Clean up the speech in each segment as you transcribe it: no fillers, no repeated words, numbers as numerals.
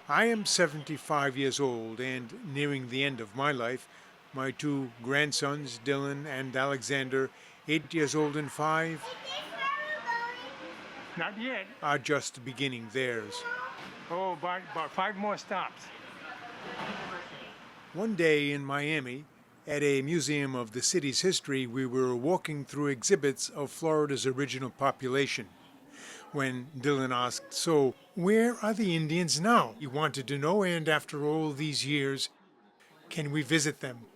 I am 75 years old and nearing the end of my life. My two grandsons, Dylan and Alexander, 8 years old and 5, Not yet. are just beginning theirs. Oh, about 5 more stops. One day in Miami, at a museum of the city's history, we were walking through exhibits of Florida's original population, when Dylan asked, "So, where are the Indians now?" He wanted to know, and after all these years, can we visit them?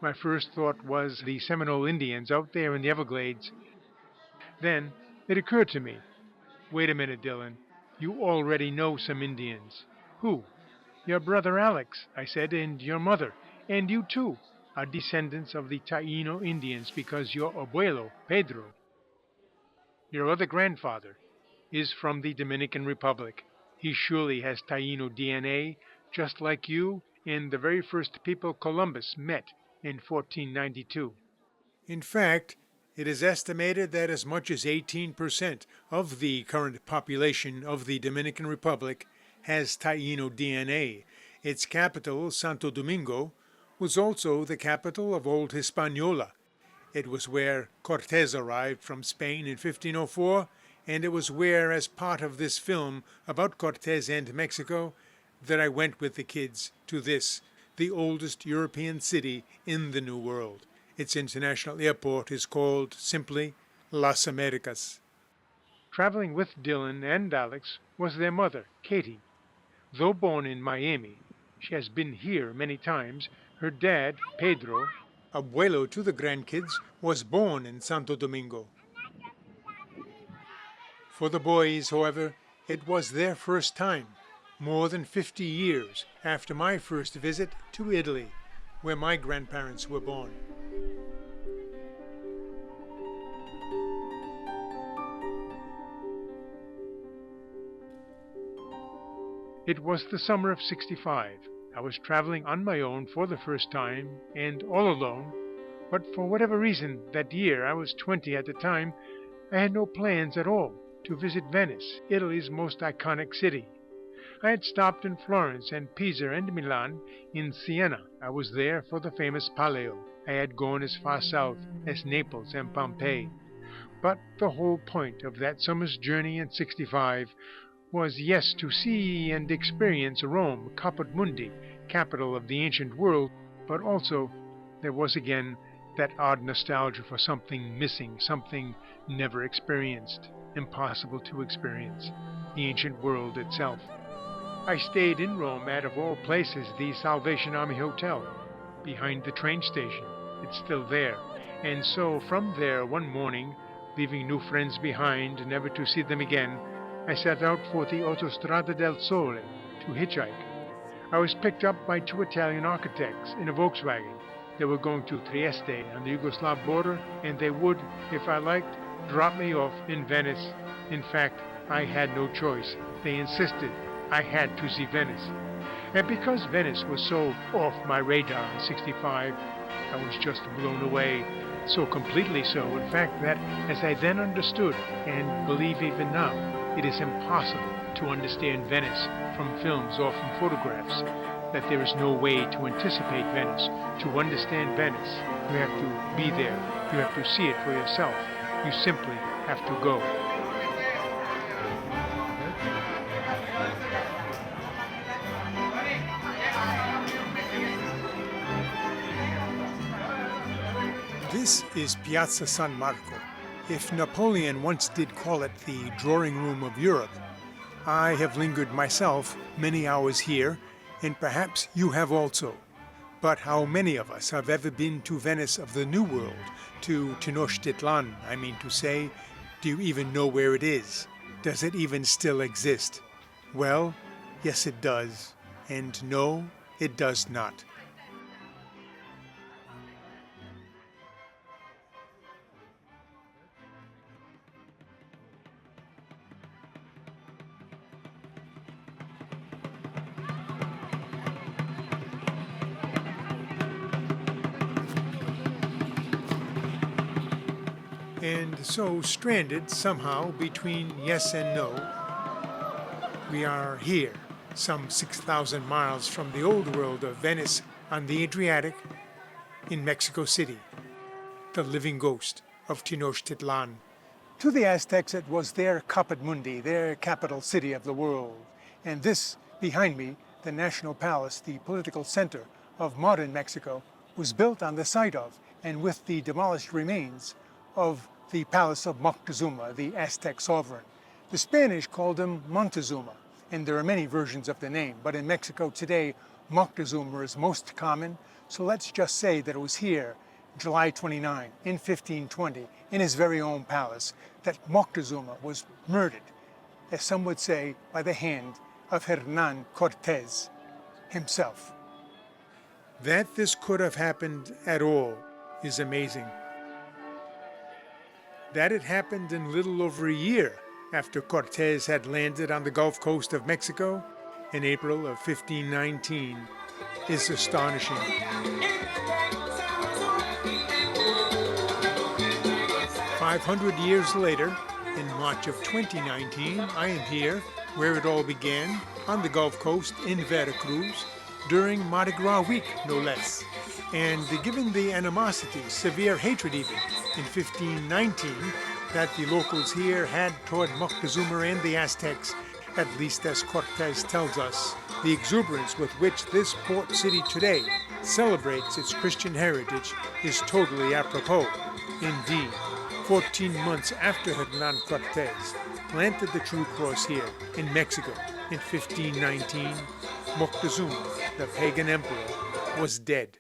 My first thought was the Seminole Indians out there in the Everglades. Then it occurred to me, wait a minute, Dylan, you already know some Indians. Who? Your brother Alex, I said, and your mother, and you too, are descendants of the Taino Indians because your abuelo, Pedro, your other grandfather, is from the Dominican Republic. He surely has Taino DNA, just like you and the very first people Columbus met in 1492. In fact, it is estimated that as much as 18% of the current population of the Dominican Republic has Taino DNA. Its capital, Santo Domingo, was also the capital of Old Hispaniola. It was where Cortés arrived from Spain in 1504, and it was where, as part of this film about Cortés and Mexico, that I went with the kids to this, the oldest European city in the New World. Its international airport is called simply Las Americas. Traveling with Dylan and Alex was their mother, Katie. Though born in Miami, she has been here many times. Her dad, Pedro, abuelo to the grandkids, was born in Santo Domingo. For the boys, however, it was their first time, more than 50 years after my first visit to Italy, where my grandparents were born. It was the summer of '65. I was traveling on my own for the first time, and all alone, but for whatever reason that year, I was 20 at the time, I had no plans at all to visit Venice, Italy's most iconic city. I had stopped in Florence and Pisa and Milan. In Siena, I was there for the famous Palio. I had gone as far south as Naples and Pompeii. But the whole point of that summer's journey in '65 was, yes, to see and experience Rome, Caput Mundi, capital of the ancient world, but also there was again that odd nostalgia for something missing, something never experienced, impossible to experience, the ancient world itself. I stayed in Rome at, of all places, the Salvation Army Hotel, behind the train station. It's still there. And so from there one morning, leaving new friends behind, never to see them again, I set out for the Autostrada del Sole to hitchhike. I was picked up by two Italian architects in a Volkswagen. They were going to Trieste on the Yugoslav border, and they would, if I liked, drop me off in Venice. In fact, I had no choice. They insisted I had to see Venice. And because Venice was so off my radar in '65, I was just blown away. So completely so, in fact, that as I then understood, and believe even now, it is impossible to understand Venice from films or from photographs, that there is no way to anticipate Venice. To understand Venice, you have to be there. You have to see it for yourself. You simply have to go. This is Piazza San Marco. If Napoleon once did call it the drawing room of Europe, I have lingered myself many hours here, and perhaps you have also. But how many of us have ever been to Venice of the New World, to Tenochtitlan, I mean to say? Do you even know where it is? Does it even still exist? Well, yes it does, and no, it does not. and so stranded somehow between yes and no. We are here, some 6,000 miles from the old world of Venice on the Adriatic, in Mexico City, the living ghost of Tenochtitlan. To the Aztecs, it was their caput mundi, their capital city of the world. And this, behind me, the National Palace, the political center of modern Mexico, was built on the site of and with the demolished remains of the palace of Moctezuma, the Aztec sovereign. The Spanish called him Montezuma, and there are many versions of the name, but in Mexico today, Moctezuma is most common, so let's just say that it was here, July 29, in 1520, in his very own palace, that Moctezuma was murdered, as some would say, by the hand of Hernan Cortés himself. That this could have happened at all is amazing. That it happened in little over a year after Cortés had landed on the Gulf Coast of Mexico in April of 1519 is astonishing. 500 years later, in March of 2019, I am here, where it all began, on the Gulf Coast in Veracruz, during Mardi Gras week, no less. And given the animosity, severe hatred even, in 1519, that the locals here had toward Moctezuma and the Aztecs, at least as Cortés tells us, the exuberance with which this port city today celebrates its Christian heritage is totally apropos. Indeed, 14 months after Hernan Cortés planted the true cross here in Mexico in 1519, Moctezuma, the pagan emperor, was dead.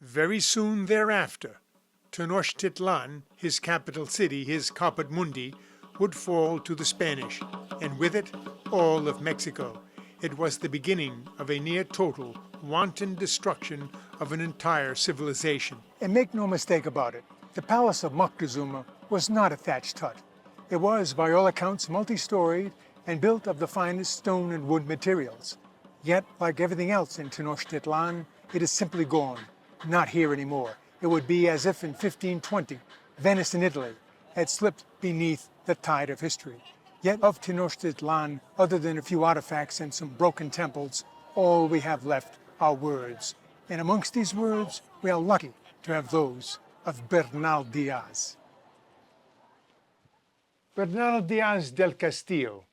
Very soon thereafter, Tenochtitlan, his capital city, his caput mundi, would fall to the Spanish, and with it, all of Mexico. It was the beginning of a near-total, wanton destruction of an entire civilization. And make no mistake about it, the palace of Moctezuma was not a thatched hut. It was, by all accounts, multi-storied and built of the finest stone and wood materials. Yet, like everything else in Tenochtitlan, it is simply gone, not here anymore. It would be as if in 1520, Venice in Italy had slipped beneath the tide of history. Yet of Tenochtitlan, other than a few artifacts and some broken temples, all we have left are words. And amongst these words, we are lucky to have those of Bernal Diaz. Bernal Diaz del Castillo.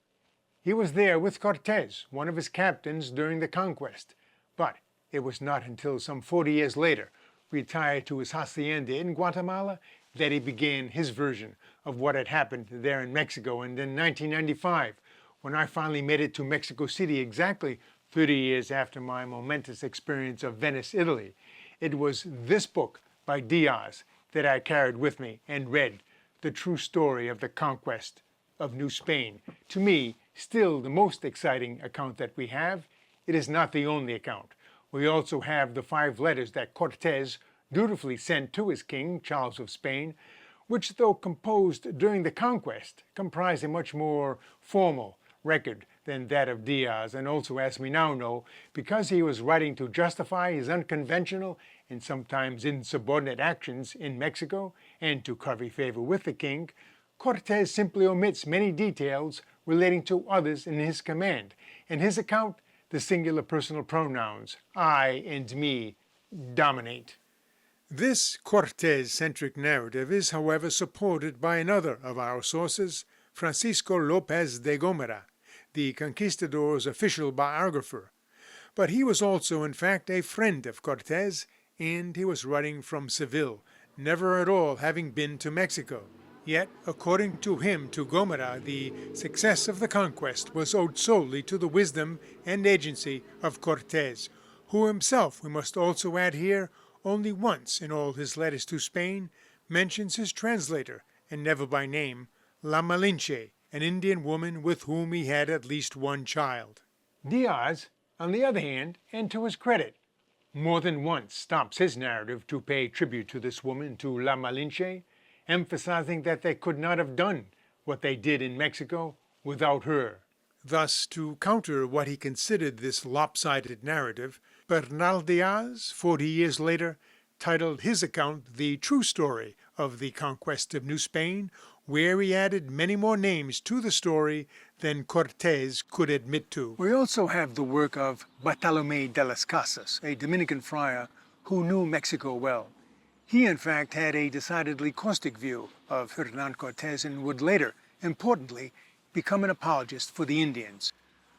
He was there with Cortés, one of his captains during the conquest. But it was not until some 40 years later, retired to his hacienda in Guatemala, that he began his version of what had happened there in Mexico. And in 1995, when I finally made it to Mexico City, exactly 30 years after my momentous experience of Venice, Italy, it was this book by Diaz that I carried with me and read, the true story of the conquest of New Spain. To me, still the most exciting account that we have. It is not the only account. We also have the 5 letters that Cortés dutifully sent to his king, Charles of Spain, which, though composed during the conquest, comprise a much more formal record than that of Diaz, and also, as we now know, because he was writing to justify his unconventional and sometimes insubordinate actions in Mexico and to curry favor with the king, Cortés simply omits many details relating to others in his command. In his account, the singular personal pronouns, I and me, dominate. This Cortés-centric narrative is, however, supported by another of our sources, Francisco López de Gómara, the conquistador's official biographer. But he was also, in fact, a friend of Cortés, and he was writing from Seville, never at all having been to Mexico. Yet, according to him, to Gómara, the success of the conquest was owed solely to the wisdom and agency of Cortés, who himself, we must also add here, only once in all his letters to Spain mentions his translator, and never by name, La Malinche, an Indian woman with whom he had at least one child. Diaz, on the other hand, and to his credit, more than once stops his narrative to pay tribute to this woman, to La Malinche, emphasizing that they could not have done what they did in Mexico without her. Thus, to counter what he considered this lopsided narrative, Bernal Diaz, 40 years later, titled his account The True Story of the conquest of New Spain, where he added many more names to the story than Cortés could admit to. We also have the work of Bartolomé de las Casas, a Dominican friar who knew Mexico well. He, in fact, had a decidedly caustic view of Hernán Cortés and would later, importantly, become an apologist for the Indians.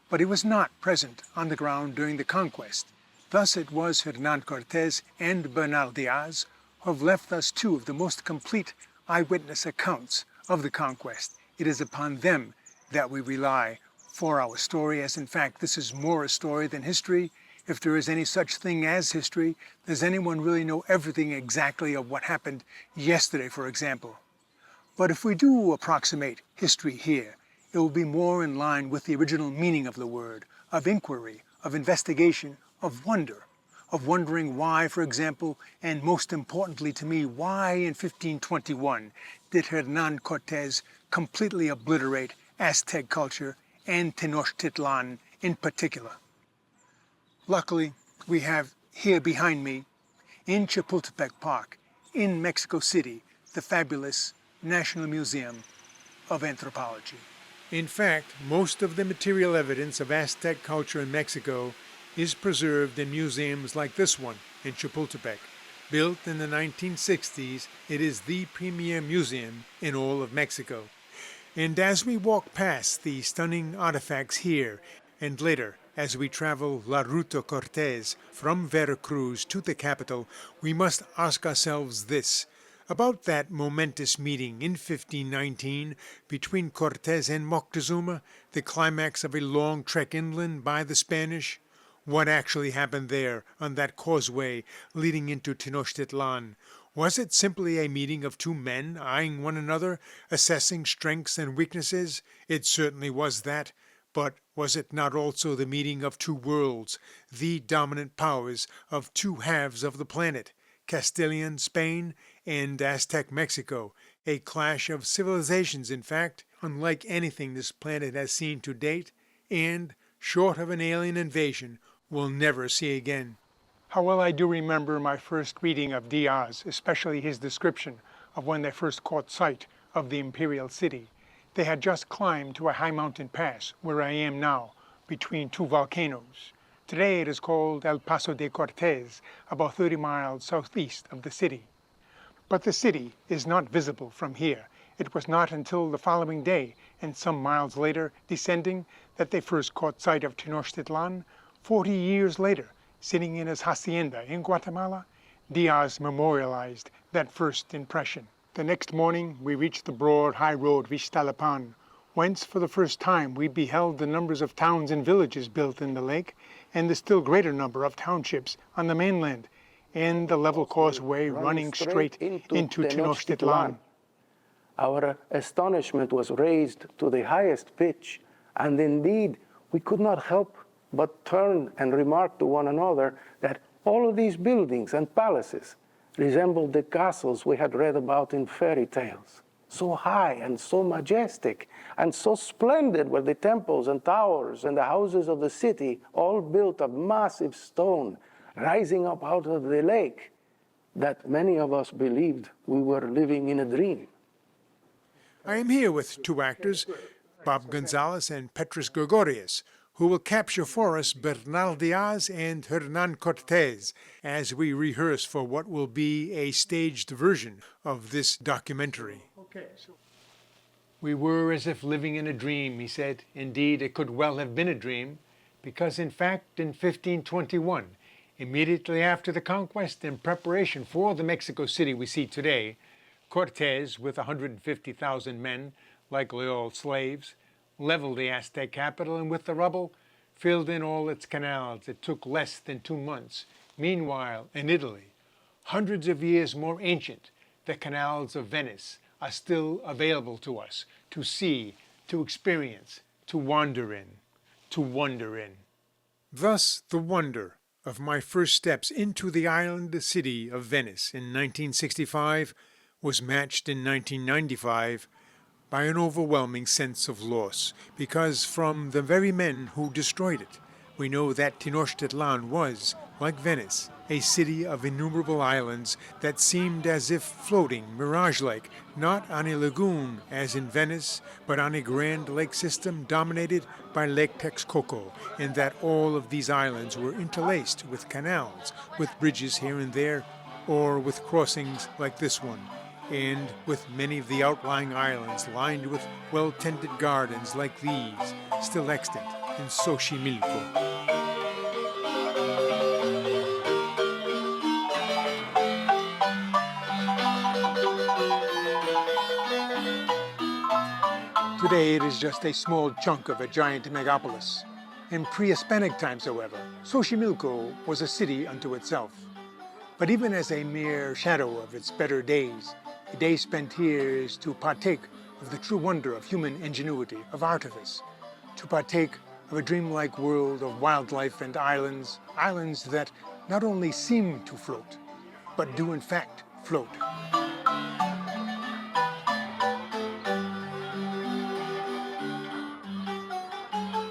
But he was not present on the ground during the conquest. Thus it was Hernán Cortés and Bernal Diaz who have left us two of the most complete eyewitness accounts of the conquest. It is upon them that we rely for our story, as in fact this is more a story than history. If there is any such thing as history, does anyone really know everything exactly of what happened yesterday, for example? But if we do approximate history here, it will be more in line with the original meaning of the word, of inquiry, of investigation, of wonder, of wondering why, for example, and most importantly to me, why in 1521 did Hernán Cortés completely obliterate Aztec culture and Tenochtitlan in particular. Luckily, we have here behind me, in Chapultepec Park, in Mexico City, the fabulous National Museum of Anthropology. In fact, most of the material evidence of Aztec culture in Mexico is preserved in museums like this one in Chapultepec. Built in the 1960s, it is the premier museum in all of Mexico. And as we walk past the stunning artifacts here, and later, as we travel La Ruta Cortés from Veracruz to the capital, we must ask ourselves this about that momentous meeting in 1519 between Cortés and Moctezuma, the climax of a long trek inland by the Spanish. What actually happened there on that causeway leading into Tenochtitlan? Was it simply a meeting of two men eyeing one another, assessing strengths and weaknesses? It certainly was that. But was it not also the meeting of two worlds, the dominant powers of two halves of the planet, Castilian Spain and Aztec Mexico, a clash of civilizations, in fact, unlike anything this planet has seen to date, and, short of an alien invasion, will never see again? How well I do remember my first reading of Diaz, especially his description of when they first caught sight of the imperial city. They had just climbed to a high mountain pass, where I am now, between two volcanoes. Today it is called El Paso De Cortes, about 30 miles southeast of the city. But the city is not visible from here. It was not until the following day, and some miles later, descending, that they first caught sight of Tenochtitlan. 40 years later, sitting in his hacienda in Guatemala, Diaz memorialized that first impression. The next morning, we reached the broad high road Vistalapan, whence for the first time we beheld the numbers of towns and villages built in the lake, and the still greater number of townships on the mainland, and the level causeway running straight into Tenochtitlan. Our astonishment was raised to the highest pitch, and indeed we could not help but turn and remark to one another that all of these buildings and palaces resembled the castles we had read about in fairy tales. So high and so majestic and so splendid were the temples and towers and the houses of the city, all built of massive stone, rising up out of the lake, that many of us believed we were living in a dream. I am here with two actors, Bob Gonzalez and Petrus Gregorious, who will capture for us Bernal Diaz and Hernán Cortés as we rehearse for what will be a staged version of this documentary. We were as if living in a dream, he said. Indeed, it could well have been a dream, because in fact, in 1521, immediately after the conquest and preparation for the Mexico City we see today, Cortés, with 150,000 men, likely all slaves, leveled the Aztec capital, and with the rubble, filled in all its canals. It took less than 2 months. Meanwhile, in Italy, hundreds of years more ancient, the canals of Venice are still available to us to see, to experience, to wander in, to wonder in. Thus, the wonder of my first steps into the island city of Venice in 1965 was matched in 1995 by an overwhelming sense of loss, because from the very men who destroyed it, we know that Tenochtitlan was, like Venice, a city of innumerable islands that seemed as if floating, mirage-like, not on a lagoon as in Venice, but on a grand lake system dominated by Lake Texcoco, and that all of these islands were interlaced with canals, with bridges here and there, or with crossings like this one, and with many of the outlying islands lined with well-tended gardens like these, still extant in Xochimilco. Today it is just a small chunk of a giant megapolis. In pre-Hispanic times, however, Xochimilco was a city unto itself. But even as a mere shadow of its better days, a day spent here is to partake of the true wonder of human ingenuity, of artifice, to partake of a dreamlike world of wildlife and islands, islands that not only seem to float, but do in fact float.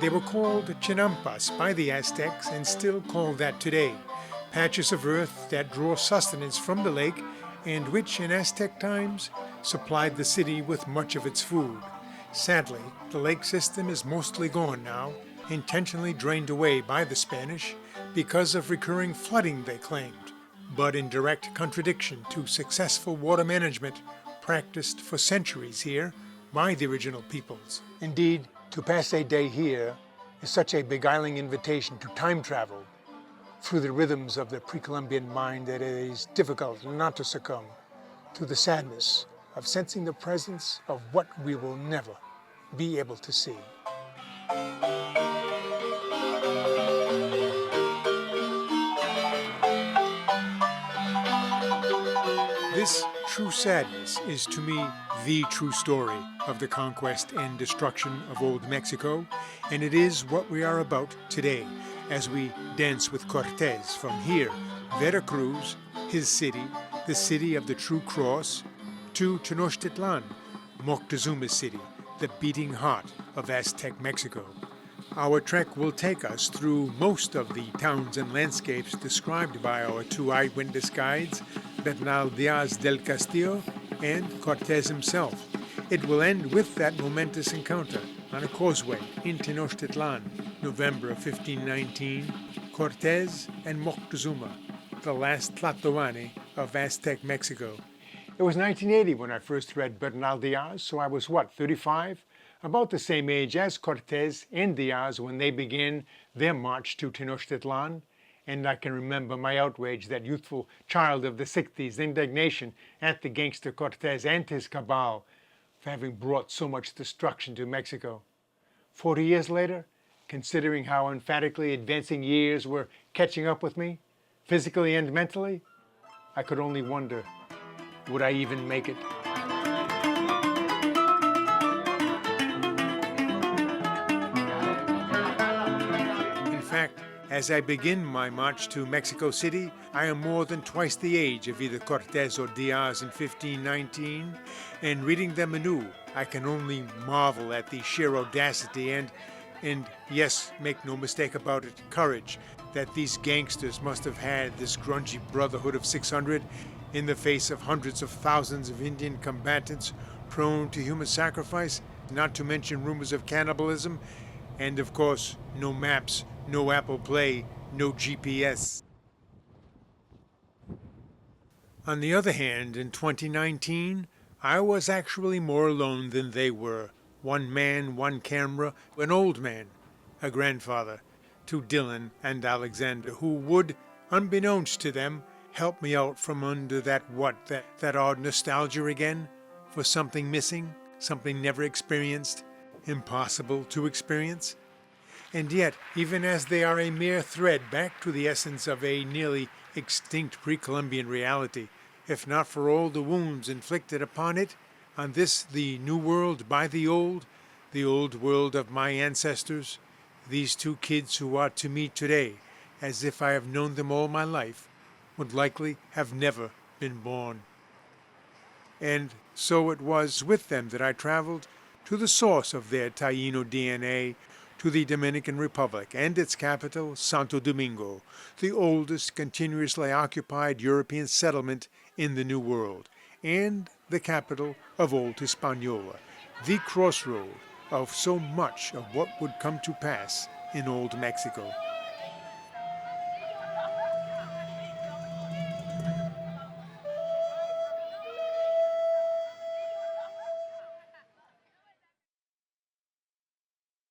They were called chinampas by the Aztecs and still called that today, patches of earth that draw sustenance from the lake and which in Aztec times supplied the city with much of its food. Sadly, the lake system is mostly gone now, intentionally drained away by the Spanish because of recurring flooding, they claimed, but in direct contradiction to successful water management practiced for centuries here by the original peoples. Indeed, to pass a day here is such a beguiling invitation to time travel through the rhythms of the pre-Columbian mind that it is difficult not to succumb to the sadness of sensing the presence of what we will never be able to see. This true sadness is to me the true story of the conquest and destruction of Old Mexico, and it is what we are about today as we dance with Cortés from here, Veracruz, his city, the city of the true cross, to Tenochtitlan, Moctezuma's city, the beating heart of Aztec Mexico. Our trek will take us through most of the towns and landscapes described by our two eyewitness guides, Bernal Diaz del Castillo and Cortés himself. It will end with that momentous encounter on a causeway in Tenochtitlan, November of 1519, Cortés and Moctezuma, the last Tlatoani of Aztec Mexico. It was 1980 when I first read Bernal Diaz, so I was, 35? About the same age as Cortés and Diaz when they began their march to Tenochtitlan. And I can remember my outrage, that youthful child of the 60s, indignation at the gangster Cortés and his cabal for having brought so much destruction to Mexico. 40 years later, considering how emphatically advancing years were catching up with me, physically and mentally, I could only wonder, would I even make it? In fact, as I begin my march to Mexico City, I am more than twice the age of either Cortés or Diaz in 1519, and reading them anew, I can only marvel at the sheer audacity and yes, make no mistake about it, courage that these gangsters must have had, this grungy brotherhood of 600, in the face of hundreds of thousands of Indian combatants prone to human sacrifice, not to mention rumors of cannibalism, and of course, no maps, no Apple Play, no GPS. On the other hand, in 2019, I was actually more alone than they were. One man, one camera, an old man, a grandfather, to Dylan and Alexander, who would, unbeknownst to them, help me out from under that odd nostalgia again, for something missing, something never experienced, impossible to experience. And yet, even as they are a mere thread back to the essence of a nearly extinct pre-Columbian reality, if not for all the wounds inflicted upon it, on this the new world by the old world of my ancestors, these two kids who are to me today, as if I have known them all my life, would likely have never been born. And so it was with them that I traveled to the source of their Taíno DNA, to the Dominican Republic and its capital, Santo Domingo, the oldest continuously occupied European settlement in the New World, and the capital of Old Hispaniola, the crossroad of so much of what would come to pass in Old Mexico.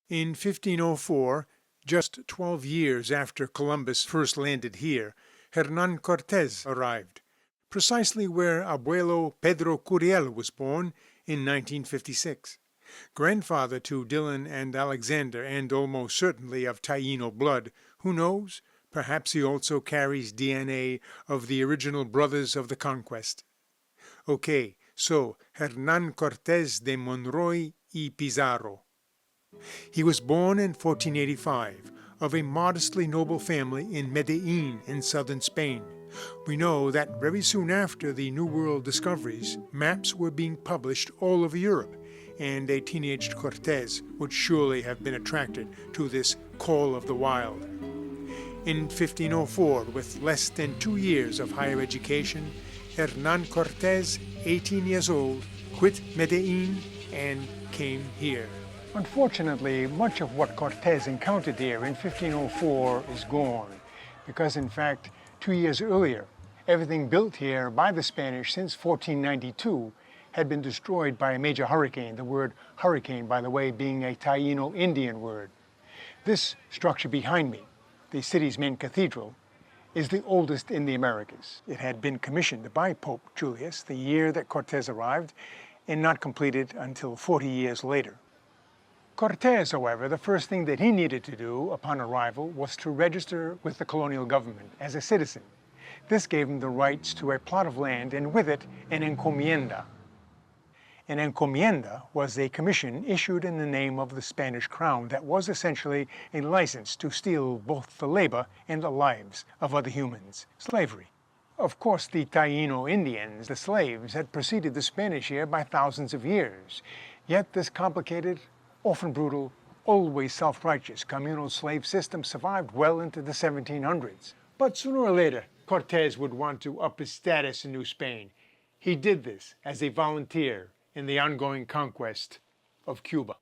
In 1504, just 12 years after Columbus first landed here, Hernan Cortés arrived, precisely where Abuelo Pedro Curiel was born in 1956. Grandfather to Dylan and Alexander, and almost certainly of Taíno blood. Who knows? Perhaps he also carries DNA of the original brothers of the conquest. Okay, so Hernan Cortés de Monroy y Pizarro. He was born in 1485 of a modestly noble family in Medellin in southern Spain. We know that very soon after the New World discoveries, maps were being published all over Europe, and a teenaged Cortés would surely have been attracted to this call of the wild. In 1504, with less than 2 years of higher education, Hernan Cortés, 18 years old, quit Medellin and came here. Unfortunately, much of what Cortés encountered here in 1504 is gone, because in fact, 2 years earlier, everything built here by the Spanish since 1492 had been destroyed by a major hurricane, the word hurricane, by the way, being a Taíno Indian word. This structure behind me, the city's main cathedral, is the oldest in the Americas. It had been commissioned by Pope Julius the year that Cortés arrived, and not completed until 40 years later. Cortés, however, the first thing that he needed to do upon arrival was to register with the colonial government as a citizen. This gave him the rights to a plot of land and with it an encomienda. An encomienda was a commission issued in the name of the Spanish crown that was essentially a license to steal both the labor and the lives of other humans, slavery. Of course, the Taíno Indians, the slaves, had preceded the Spanish here by thousands of years. Yet this complicated, often brutal, always self-righteous communal slave system survived well into the 1700s. But sooner or later, Cortés would want to up his status in New Spain. He did this as a volunteer in the ongoing conquest of Cuba.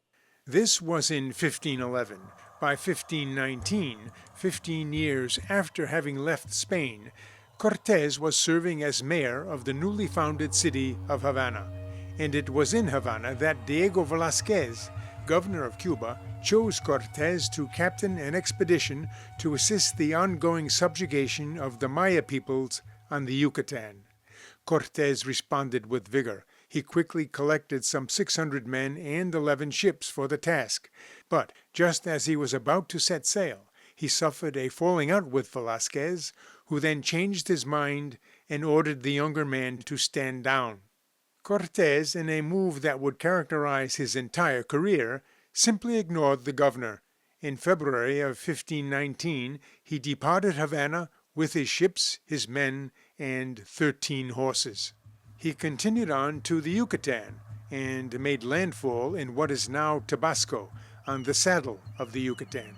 This was in 1511. By 1519, 15 years after having left Spain, Cortés was serving as mayor of the newly founded city of Havana. And it was in Havana that Diego Velázquez, governor of Cuba, chose Cortés to captain an expedition to assist the ongoing subjugation of the Maya peoples on the Yucatan. Cortés responded with vigor. He quickly collected some 600 men and 11 ships for the task. But just as he was about to set sail, he suffered a falling out with Velázquez, who then changed his mind and ordered the younger man to stand down. Cortés, in a move that would characterize his entire career, simply ignored the governor. In February of 1519, he departed Havana with his ships, his men, and 13 horses. He continued on to the Yucatan and made landfall in what is now Tabasco, on the saddle of the Yucatan.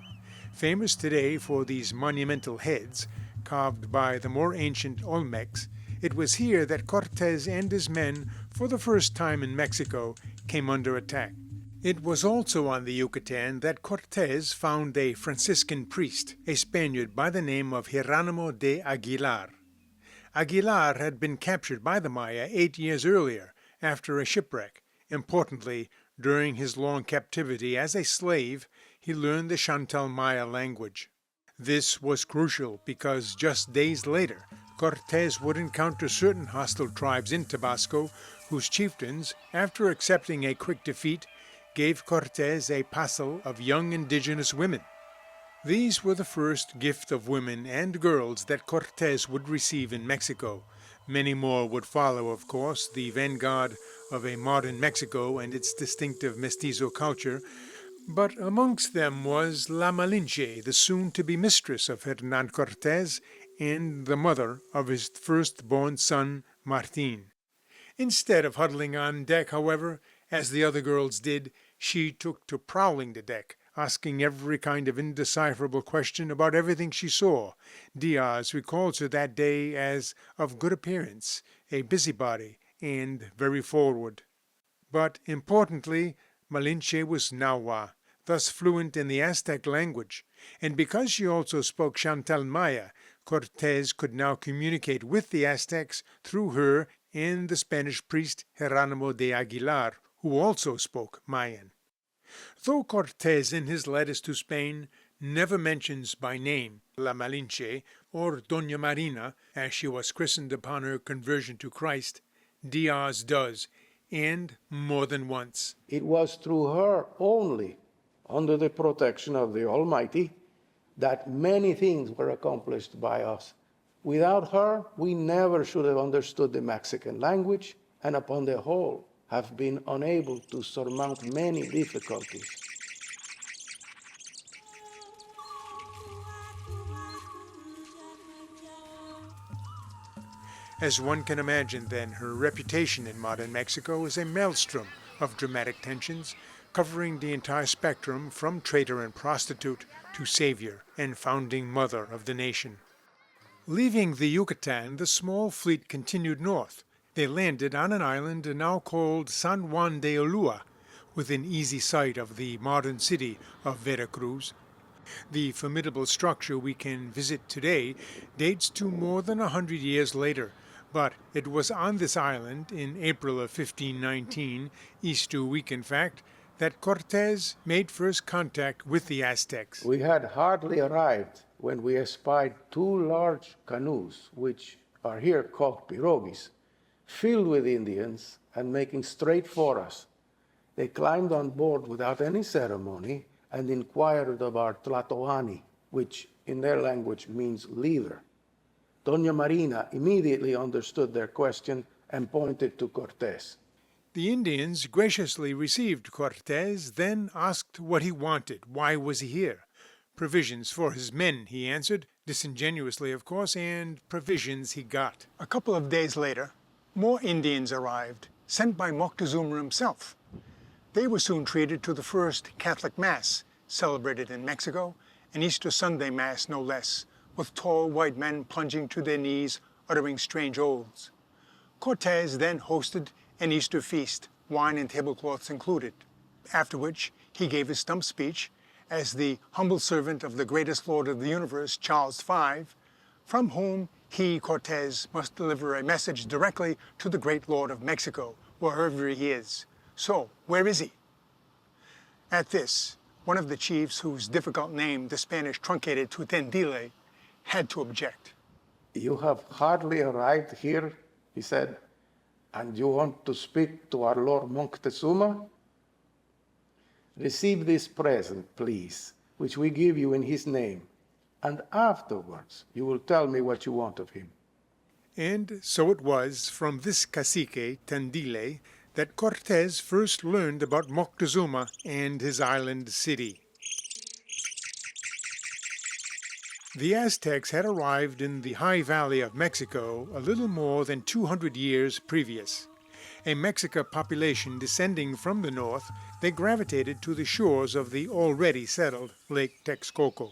Famous today for these monumental heads, carved by the more ancient Olmecs, it was here that Cortés and his men, for the first time in Mexico, came under attack. It was also on the Yucatan that Cortés found a Franciscan priest, a Spaniard by the name of Hieronymo de Aguilar. Aguilar had been captured by the Maya 8 years earlier, after a shipwreck. Importantly, during his long captivity as a slave, he learned the Chantal Maya language. This was crucial because just days later, Cortés would encounter certain hostile tribes in Tabasco whose chieftains, after accepting a quick defeat, gave Cortés a passel of young indigenous women. These were the first gift of women and girls that Cortés would receive in Mexico. Many more would follow, of course, the vanguard of a modern Mexico and its distinctive mestizo culture, but amongst them was La Malinche, the soon-to-be mistress of Hernan Cortés and the mother of his first-born son, Martin. Instead of huddling on deck, however, as the other girls did, she took to prowling the deck, asking every kind of indecipherable question about everything she saw. Diaz recalls her that day as of good appearance, a busybody, and very forward. But importantly, Malinche was Nahua, thus fluent in the Aztec language, and because she also spoke Chantal Maya, Cortés could now communicate with the Aztecs through her and the Spanish priest Geronimo de Aguilar, who also spoke Mayan. Though Cortés in his letters to Spain never mentions by name La Malinche or Doña Marina, as she was christened upon her conversion to Christ, Diaz does, and more than once. It was through her only, under the protection of the Almighty, that many things were accomplished by us. Without her, we never should have understood the Mexican language, and upon the whole, have been unable to surmount many difficulties. As one can imagine, then, her reputation in modern Mexico is a maelstrom of dramatic tensions, covering the entire spectrum from traitor and prostitute to savior and founding mother of the nation. Leaving the Yucatan, the small fleet continued north. They landed on an island now called San Juan de Ulua, within easy sight of the modern city of Veracruz. The formidable structure we can visit today dates to more than 100 years later, but it was on this island in April of 1519, Easter week in fact, that Cortés made first contact with the Aztecs. We had hardly arrived when we espied two large canoes, which are here called pirogues, filled with Indians and making straight for us. They climbed on board without any ceremony and inquired of our Tlatoani, which in their language means leader. Doña Marina immediately understood their question and pointed to Cortés. The Indians graciously received Cortés, then asked what he wanted, why was he here. Provisions for his men, he answered, disingenuously of course, and provisions he got. A couple of days later, more Indians arrived, sent by Moctezuma himself. They were soon treated to the first Catholic Mass, celebrated in Mexico, an Easter Sunday Mass no less, with tall white men plunging to their knees, uttering strange oaths. Cortés then hosted an Easter feast, wine and tablecloths included, after which he gave his stump speech as the humble servant of the greatest Lord of the universe, Charles V, from whom he, Cortés, must deliver a message directly to the great Lord of Mexico, wherever he is. So, where is he? At this, one of the chiefs, whose difficult name the Spanish truncated to Tendile, had to object. You have hardly arrived here, he said, and you want to speak to our Lord Moctezuma? Receive this present, please, which we give you in his name, and afterwards you will tell me what you want of him. And so it was from this cacique, Tendile, that Cortés first learned about Moctezuma and his island city. The Aztecs had arrived in the high valley of Mexico a little more than 200 years previous. A Mexica population descending from the north, they gravitated to the shores of the already settled Lake Texcoco.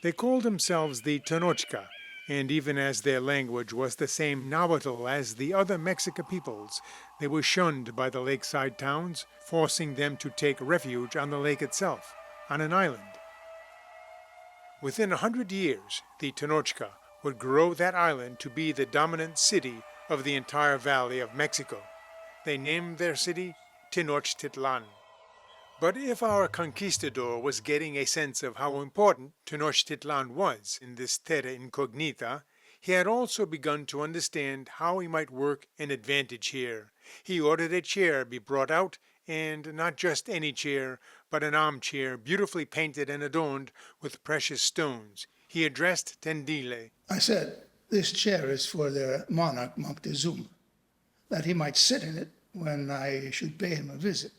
They called themselves the Tenochca, and even as their language was the same Nahuatl as the other Mexica peoples, they were shunned by the lakeside towns, forcing them to take refuge on the lake itself, on an island. Within 100 years, the Tenochca would grow that island to be the dominant city of the entire valley of Mexico. They named their city Tenochtitlan. But if our conquistador was getting a sense of how important Tenochtitlan was in this terra incognita, he had also begun to understand how he might work an advantage here. He ordered a chair be brought out, and not just any chair, but an armchair beautifully painted and adorned with precious stones. He addressed Tendile. I said, this chair is for their monarch Moctezuma, that he might sit in it when I should pay him a visit.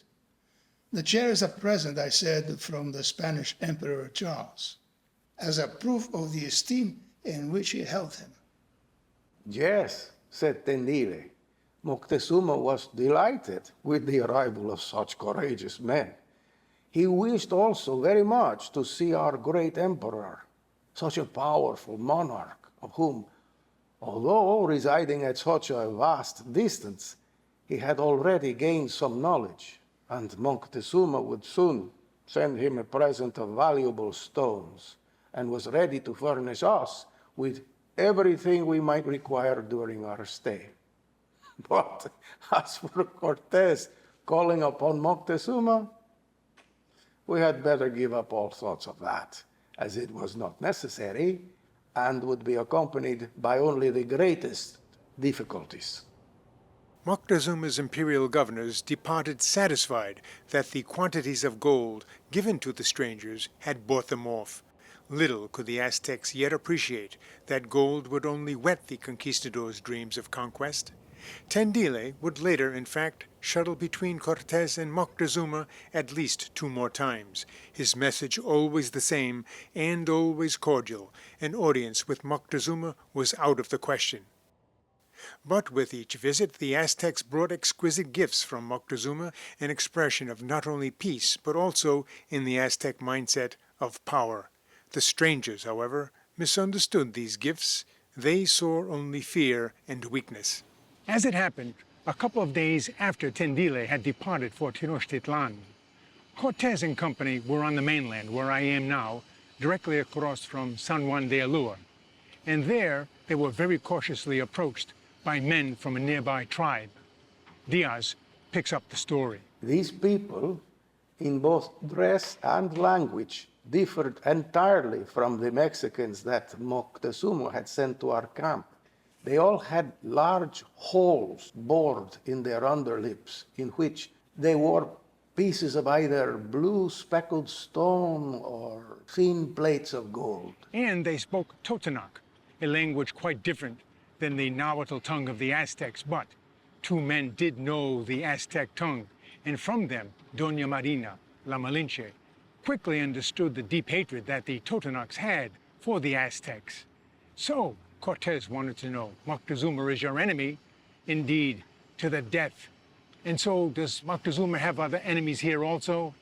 The chair is a present, I said, from the Spanish Emperor Charles, as a proof of the esteem in which he held him. Yes, said Tendile. Moctezuma was delighted with the arrival of such courageous men. He wished also very much to see our great emperor, such a powerful monarch, of whom, although residing at such a vast distance, he had already gained some knowledge, and Moctezuma would soon send him a present of valuable stones, and was ready to furnish us with everything we might require during our stay. But as for Cortés calling upon Moctezuma, we had better give up all thoughts of that, as it was not necessary and would be accompanied by only the greatest difficulties. Moctezuma's imperial governors departed satisfied that the quantities of gold given to the strangers had bought them off. Little could the Aztecs yet appreciate that gold would only whet the conquistador's dreams of conquest. Tendile would later, in fact, shuttle between Cortés and Moctezuma at least 2 more times, his message always the same and always cordial. An audience with Moctezuma was out of the question. But with each visit, the Aztecs brought exquisite gifts from Moctezuma, an expression of not only peace, but also, in the Aztec mindset, of power. The strangers, however, misunderstood these gifts. They saw only fear and weakness. As it happened, a couple of days after Tendile had departed for Tenochtitlan, Cortés and company were on the mainland, where I am now, directly across from San Juan de Ulúa. And there they were very cautiously approached by men from a nearby tribe. Diaz picks up the story. These people, in both dress and language, differed entirely from the Mexicans that Moctezuma had sent to our camp. They all had large holes bored in their underlips, in which they wore pieces of either blue speckled stone or thin plates of gold. And they spoke Totonac, a language quite different than the Nahuatl tongue of the Aztecs, but 2 men did know the Aztec tongue, and from them, Doña Marina, La Malinche, quickly understood the deep hatred that the Totonacs had for the Aztecs. So Cortés wanted to know, Moctezuma is your enemy? Indeed, to the death. And so does Moctezuma have other enemies here also?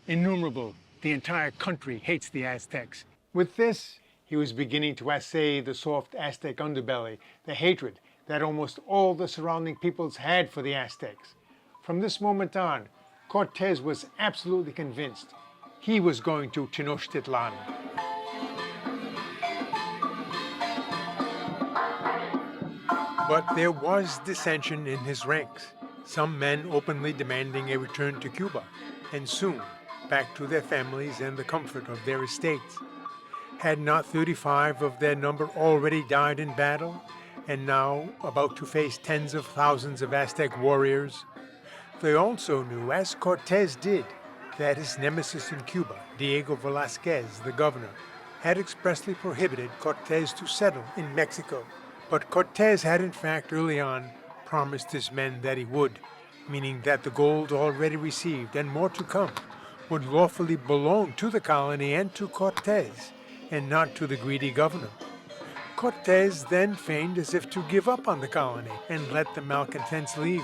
Innumerable. The entire country hates the Aztecs. With this, he was beginning to assay the soft Aztec underbelly, the hatred that almost all the surrounding peoples had for the Aztecs. From this moment on, Cortés was absolutely convinced he was going to Tenochtitlan. But there was dissension in his ranks, some men openly demanding a return to Cuba, and soon back to their families and the comfort of their estates. Had not 35 of their number already died in battle, and now about to face tens of thousands of Aztec warriors? They also knew, as Cortés did, that his nemesis in Cuba, Diego Velázquez, the governor, had expressly prohibited Cortés to settle in Mexico. But Cortés had in fact early on promised his men that he would, meaning that the gold already received and more to come would lawfully belong to the colony and to Cortés, and not to the greedy governor. Cortés then feigned as if to give up on the colony and let the malcontents leave.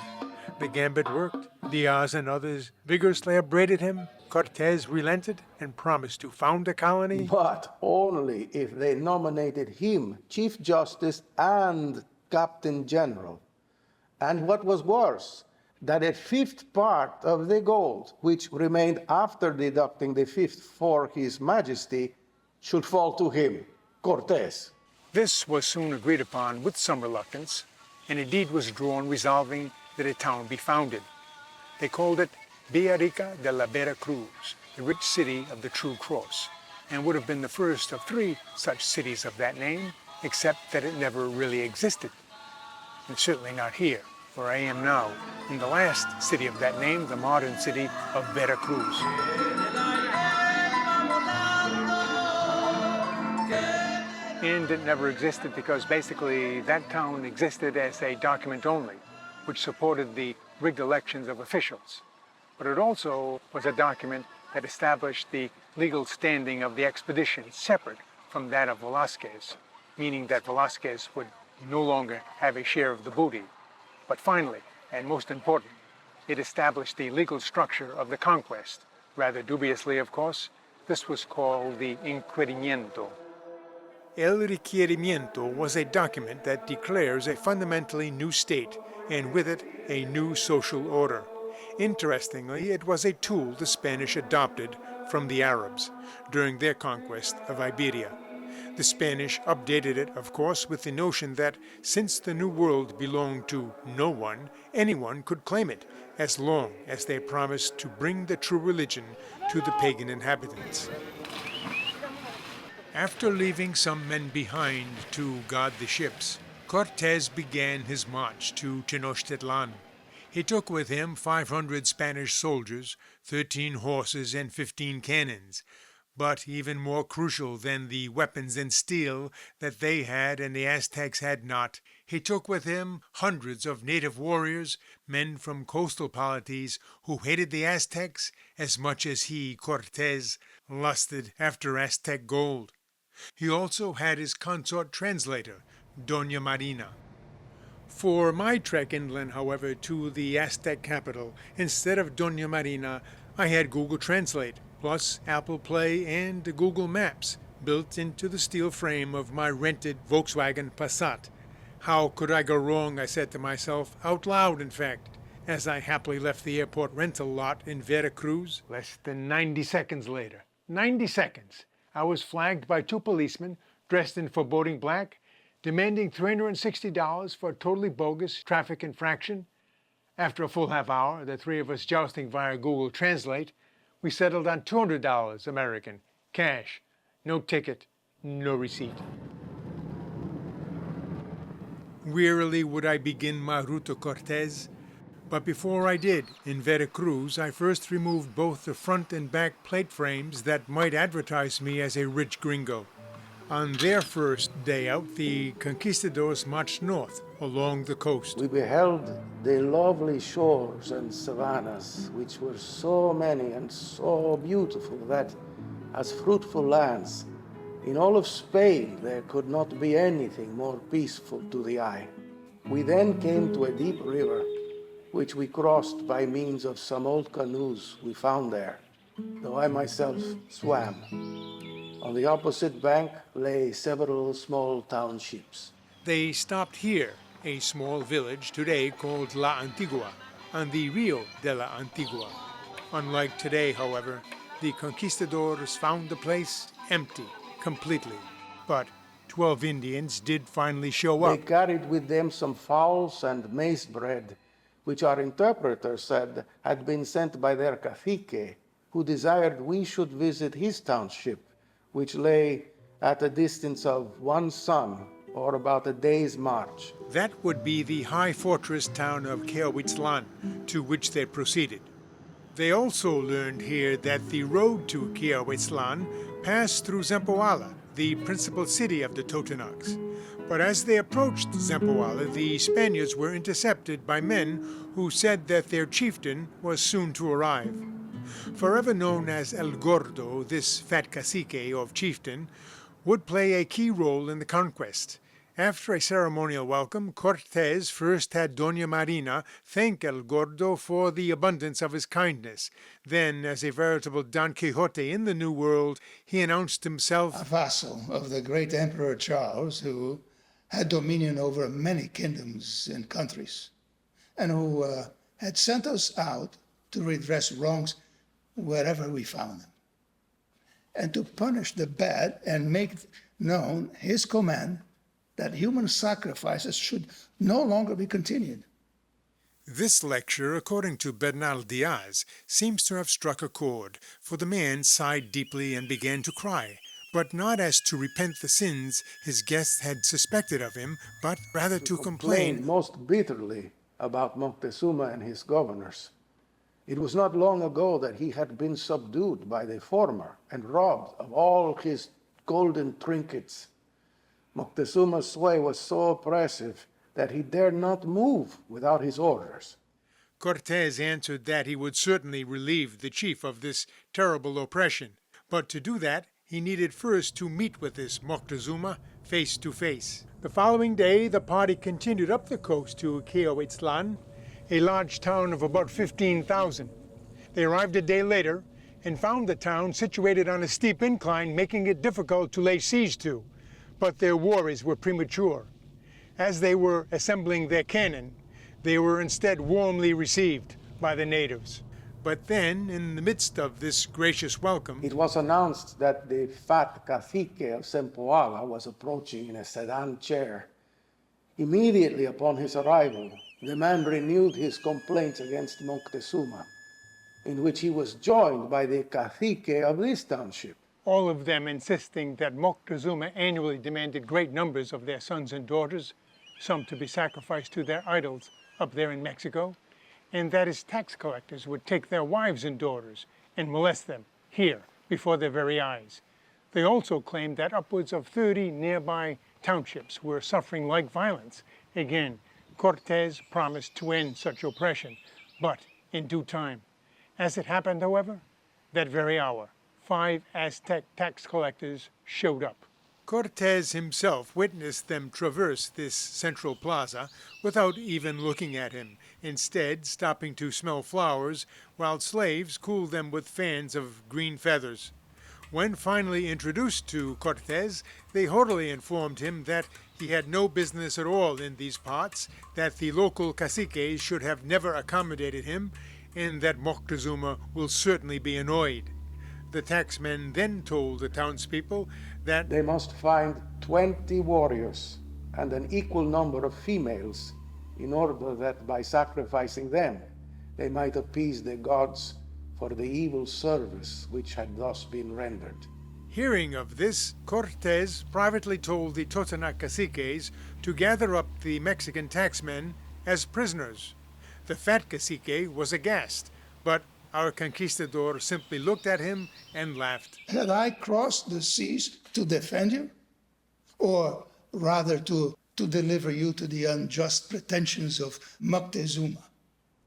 The gambit worked. Diaz and others vigorously upbraided him. Cortés relented and promised to found a colony. But only if they nominated him Chief Justice and Captain General. And what was worse, that a 5th part of the gold, which remained after deducting the 5th for His Majesty, should fall to him, Cortés. This was soon agreed upon with some reluctance, and a deed was drawn resolving that a town be founded. They called it Villarica de la Vera Cruz, the rich city of the True Cross, and would have been the first of 3 such cities of that name, except that it never really existed. And certainly not here, where I am now, in the last city of that name, the modern city of Veracruz. And it never existed because basically that town existed as a document only, which supported the rigged elections of officials. But it also was a document that established the legal standing of the expedition separate from that of Velázquez, meaning that Velázquez would no longer have a share of the booty. But finally, and most important, it established the legal structure of the conquest, Rather dubiously, of course, this was called the Inquirimiento. El Requerimiento was a document that declares a fundamentally new state, and with it, a new social order. Interestingly, it was a tool the Spanish adopted from the Arabs during their conquest of Iberia. The Spanish updated it, of course, with the notion that since the New World belonged to no one, anyone could claim it, as long as they promised to bring the true religion to the pagan inhabitants. After leaving some men behind to guard the ships, Cortés began his march to Tenochtitlan. He took with him 500 Spanish soldiers, 13 horses, and 15 cannons. But even more crucial than the weapons and steel that they had and the Aztecs had not, he took with him hundreds of native warriors, men from coastal polities who hated the Aztecs as much as he, Cortés, lusted after Aztec gold. He also had his consort translator, Doña Marina. For my trek inland, however, to the Aztec capital, instead of Doña Marina, I had Google Translate, plus Apple Play and Google Maps, built into the steel frame of my rented Volkswagen Passat. How could I go wrong, I said to myself, out loud in fact, as I happily left the airport rental lot in Veracruz. Less than 90 seconds later, 90 seconds, I was flagged by 2 policemen dressed in foreboding black, demanding $360 for a totally bogus traffic infraction. After a full half hour, the 3 of us jousting via Google Translate, we settled on $200 American, cash, no ticket, no receipt. Wearily would I begin my Ruta Cortés, but before I did, in Veracruz, I first removed both the front and back plate frames that might advertise me as a rich gringo. On their first day out, the conquistadors marched north along the coast. We beheld the lovely shores and savannas, which were so many and so beautiful that, as fruitful lands, in all of Spain there could not be anything more peaceful to the eye. We then came to a deep river, which we crossed by means of some old canoes we found there, though I myself swam. On the opposite bank lay several small townships. They stopped here, a small village today called La Antigua, on the Rio de la Antigua. Unlike today, however, the conquistadors found the place empty, completely. But 12 Indians did finally show up. They carried with them some fowls and maize bread, which our interpreter said had been sent by their cacique, who desired we should visit his township, which lay at a distance of 1 sun, or about a day's march. That would be the high fortress town of Causeway, to which they proceeded. They also learned here that the road to Causeway passed through Zempoala, the principal city of the Totonacs. But as they approached Zempoala, the Spaniards were intercepted by men who said that their chieftain was soon to arrive. Forever known as El Gordo, this fat cacique or chieftain would play a key role in the conquest. After a ceremonial welcome, Cortés first had Doña Marina thank El Gordo for the abundance of his kindness. Then, as a veritable Don Quixote in the New World, he announced himself a vassal of the great Emperor Charles, who had dominion over many kingdoms and countries, and who had sent us out to redress wrongs wherever we found them, and to punish the bad and make known his command that human sacrifices should no longer be continued. This lecture, according to Bernal Diaz, seems to have struck a chord, for the man sighed deeply and began to cry, but not as to repent the sins his guests had suspected of him, but rather to complain most bitterly about Moctezuma and his governors. It was not long ago that he had been subdued by the former and robbed of all his golden trinkets. Moctezuma's sway was so oppressive that he dared not move without his orders. Cortés answered that he would certainly relieve the chief of this terrible oppression, but to do that he needed first to meet with this Moctezuma face to face. The following day the party continued up the coast to Causeway, a large town of about 15,000. They arrived a day later and found the town situated on a steep incline, making it difficult to lay siege to. But their worries were premature. As they were assembling their cannon, they were instead warmly received by the natives. But then, in the midst of this gracious welcome, it was announced that the fat cacique of Sempoala was approaching in a sedan chair. Immediately upon his arrival, the man renewed his complaints against Moctezuma, in which he was joined by the cacique of this township. all of them insisting that Moctezuma annually demanded great numbers of their sons and daughters, some to be sacrificed to their idols up there in Mexico, and that his tax collectors would take their wives and daughters and molest them here before their very eyes. They also claimed that upwards of 30 nearby townships were suffering like violence. Again, Cortés promised to end such oppression, but in due time. As it happened, however, that very hour, 5 Aztec tax collectors showed up. Cortés himself witnessed them traverse this central plaza without even looking at him, instead stopping to smell flowers while slaves cooled them with fans of green feathers. When finally introduced to Cortés, they haughtily informed him that he had no business at all in these parts, that the local caciques should have never accommodated him, and that Moctezuma will certainly be annoyed. The taxmen then told the townspeople that they must find 20 warriors and an equal number of females in order that by sacrificing them they might appease the gods for the evil service which had thus been rendered. Hearing of this, Cortés privately told the Totonac caciques to gather up the Mexican taxmen as prisoners. The fat cacique was aghast, but our conquistador simply looked at him and laughed. Had I crossed the seas to defend you? Or rather to deliver you to the unjust pretensions of Moctezuma?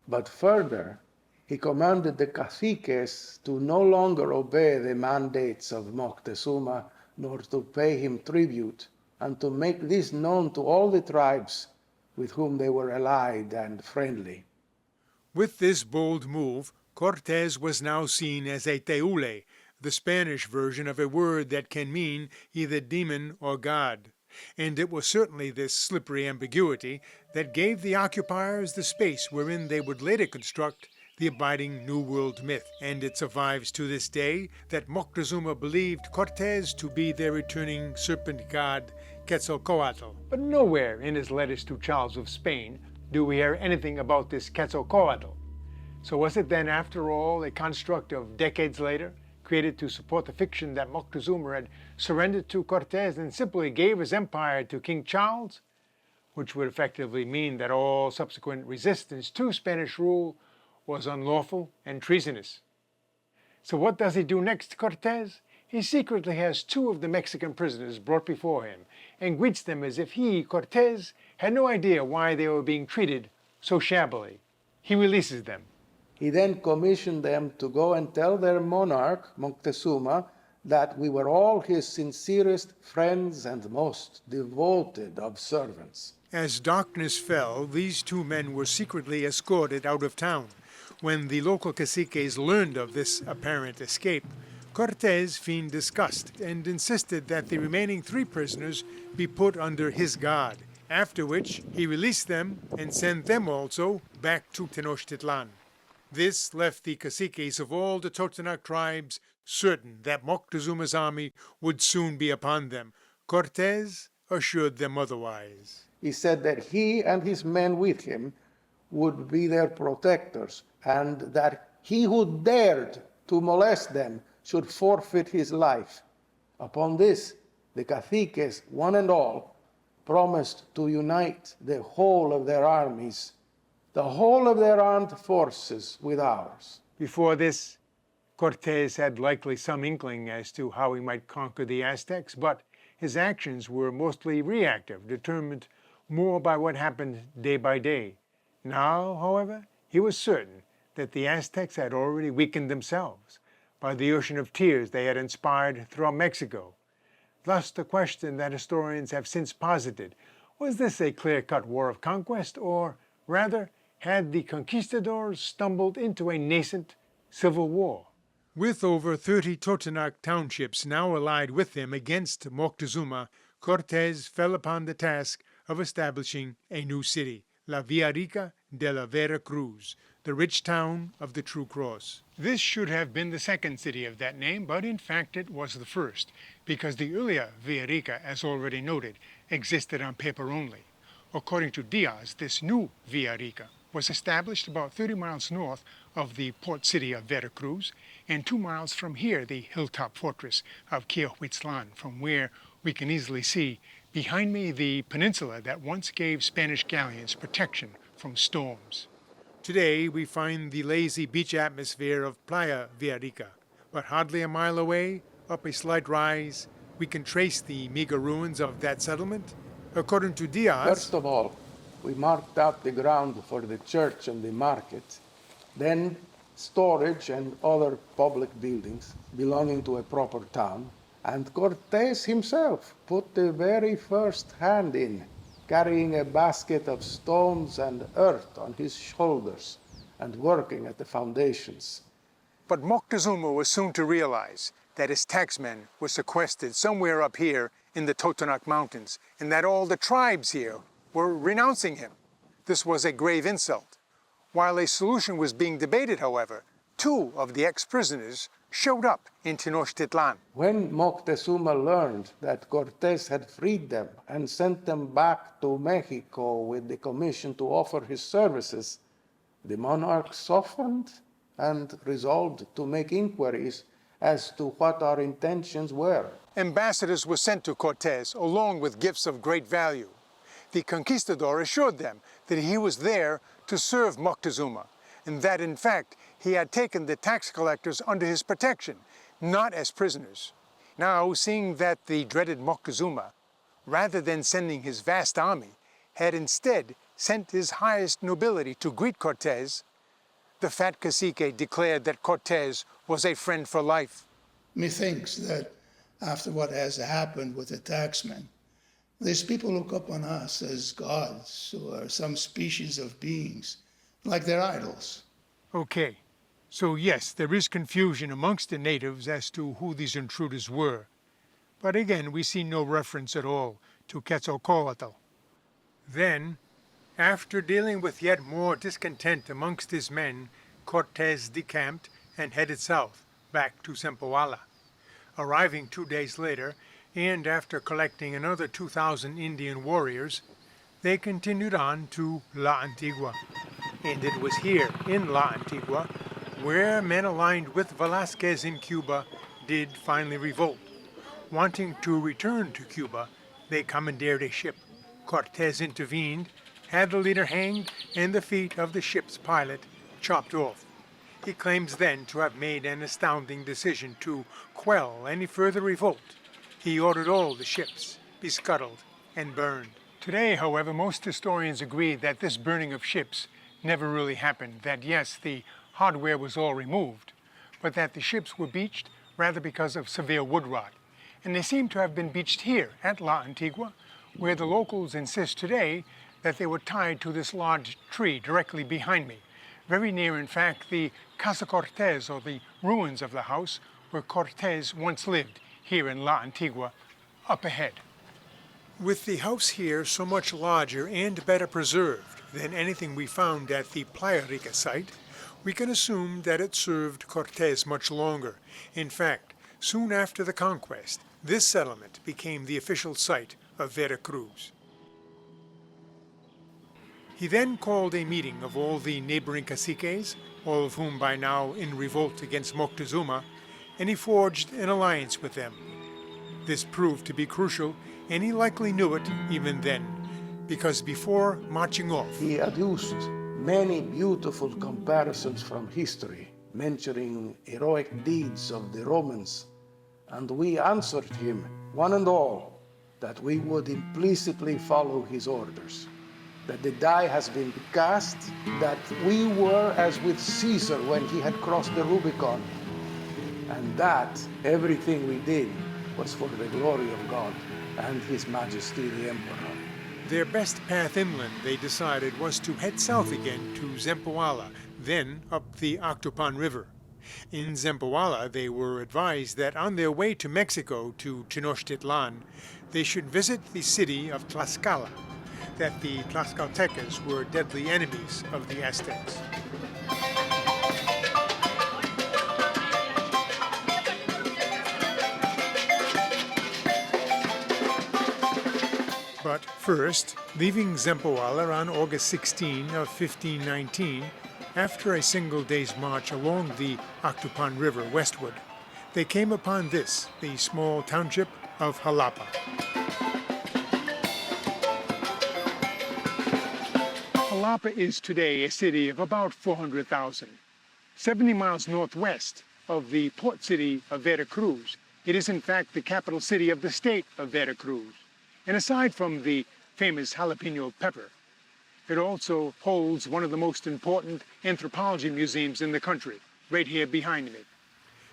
But further, he commanded the caciques to no longer obey the mandates of Moctezuma, nor to pay him tribute, and to make this known to all the tribes with whom they were allied and friendly. With this bold move, Cortés was now seen as a teule, the Spanish version of a word that can mean either demon or god. And it was certainly this slippery ambiguity that gave the occupiers the space wherein they would later construct the abiding New World myth, and it survives to this day that Moctezuma believed Cortés to be their returning serpent god Quetzalcoatl. But nowhere in his letters to Charles of Spain do we hear anything about this Quetzalcoatl. So was it then, after all, a construct of decades later, created to support the fiction that Moctezuma had surrendered to Cortés and simply gave his empire to King Charles, which would effectively mean that all subsequent resistance to Spanish rule was unlawful and treasonous? So what does he do next, Cortés? He secretly has 2 of the Mexican prisoners brought before him and greets them as if he, Cortés, had no idea why they were being treated so shabbily. He releases them. He then commissioned them to go and tell their monarch, Moctezuma, that we were all his sincerest friends and most devoted of servants. As darkness fell, these 2 men were secretly escorted out of town. When the local caciques learned of this apparent escape, Cortés feigned disgust and insisted that the remaining 3 prisoners be put under his guard, after which he released them and sent them also back to Tenochtitlan. This left the caciques of all the Totonac tribes certain that Moctezuma's army would soon be upon them. Cortés assured them otherwise. He said that he and his men with him would be their protectors, and that he who dared to molest them should forfeit his life. Upon this, the caciques, one and all, promised to unite the whole of their armies, the whole of their armed forces with ours. Before this, Cortés had likely some inkling as to how he might conquer the Aztecs, but his actions were mostly reactive, determined more by what happened day by day. Now, however, he was certain that the Aztecs had already weakened themselves by the ocean of tears they had inspired throughout Mexico. Thus the question that historians have since posited, was this a clear-cut war of conquest, or rather, had the conquistadors stumbled into a nascent civil war? With over 30 Totonac townships now allied with them against Moctezuma, Cortés fell upon the task of establishing a new city, La Villa de la Vera Cruz, the rich town of the True Cross. This should have been the second city of that name, but in fact it was the first, because the earlier Villa, as already noted, existed on paper only. According to Diaz, this new Villa was established about 30 miles north of the port city of Veracruz, and 2 miles from here, the hilltop fortress of Queohuitzlan, from where we can easily see behind me the peninsula that once gave Spanish galleons protection from storms. Today we find the lazy beach atmosphere of Playa Villarica, but hardly a mile away, up a slight rise, we can trace the meager ruins of that settlement. According to Diaz, First of all, we marked out the ground for the church and the market, then storage and other public buildings belonging to a proper town, and Cortés himself put the very first hand in, carrying a basket of stones and earth on his shoulders and working at the foundations. But Moctezuma was soon to realize that his taxmen were sequestered somewhere up here in the Totonac Mountains, and that all the tribes here were renouncing him. This was a grave insult. While a solution was being debated, however, 2 of the ex-prisoners showed up in Tenochtitlan. When Moctezuma learned that Cortés had freed them and sent them back to Mexico with the commission to offer his services, the monarch softened and resolved to make inquiries as to what our intentions were. Ambassadors were sent to Cortés along with gifts of great value. The conquistador assured them that he was there to serve Moctezuma, and that in fact he had taken the tax collectors under his protection, not as prisoners. Now, seeing that the dreaded Moctezuma, rather than sending his vast army, had instead sent his highest nobility to greet Cortés, the fat cacique declared that Cortés was a friend for life. Methinks that after what has happened with the taxmen, these people look upon us as gods or some species of beings, like their idols. Okay, so yes, there is confusion amongst the natives as to who these intruders were. But again, we see no reference at all to Quetzalcoatl. Then, after dealing with yet more discontent amongst his men, Cortés decamped and headed south, back to Zempoala. Arriving 2 days later, and after collecting another 2,000 Indian warriors, they continued on to La Antigua. And it was here, in La Antigua, where men aligned with Velázquez in Cuba did finally revolt. Wanting to return to Cuba, they commandeered a ship. Cortés intervened, had the leader hanged, and the feet of the ship's pilot chopped off. He claims then to have made an astounding decision to quell any further revolt. He ordered all the ships be scuttled and burned. Today, however, most historians agree that this burning of ships never really happened, that yes, the hardware was all removed, but that the ships were beached rather because of severe wood rot. And they seem to have been beached here at La Antigua, where the locals insist today that they were tied to this large tree directly behind me. Very near, in fact, the Casa Cortés, or the ruins of the house where Cortés once lived, here in La Antigua, up ahead. With the house here so much larger and better preserved than anything we found at the Playa Rica site, we can assume that it served Cortés much longer. In fact, soon after the conquest, this settlement became the official site of Veracruz. He then called a meeting of all the neighboring caciques, all of whom by now in revolt against Moctezuma, and he forged an alliance with them. This proved to be crucial, and he likely knew it even then, because before marching off, He adduced many beautiful comparisons from history, mentioning heroic deeds of the Romans, and we answered him, one and all, that we would implicitly follow his orders, that the die has been cast, that we were as with Caesar when he had crossed the Rubicon, and that everything we did was for the glory of God and His Majesty the Emperor. their best path inland, they decided, was to head south again to Zempoala, then up the Octopan River. In Zempoala, they were advised that on their way to Mexico, to Tenochtitlan, they should visit the city of Tlaxcala, that the Tlaxcaltecas were deadly enemies of the Aztecs. But first, leaving Zempoala on August 16 of 1519, after a single day's march along the Actopan River westward, they came upon this, the small township of Jalapa. Jalapa is today a city of about 400,000. 70 miles northwest of the port city of Veracruz. It is in fact the capital city of the state of Veracruz. And aside from the famous jalapeno pepper, it also holds one of the most important anthropology museums in the country, right here behind me.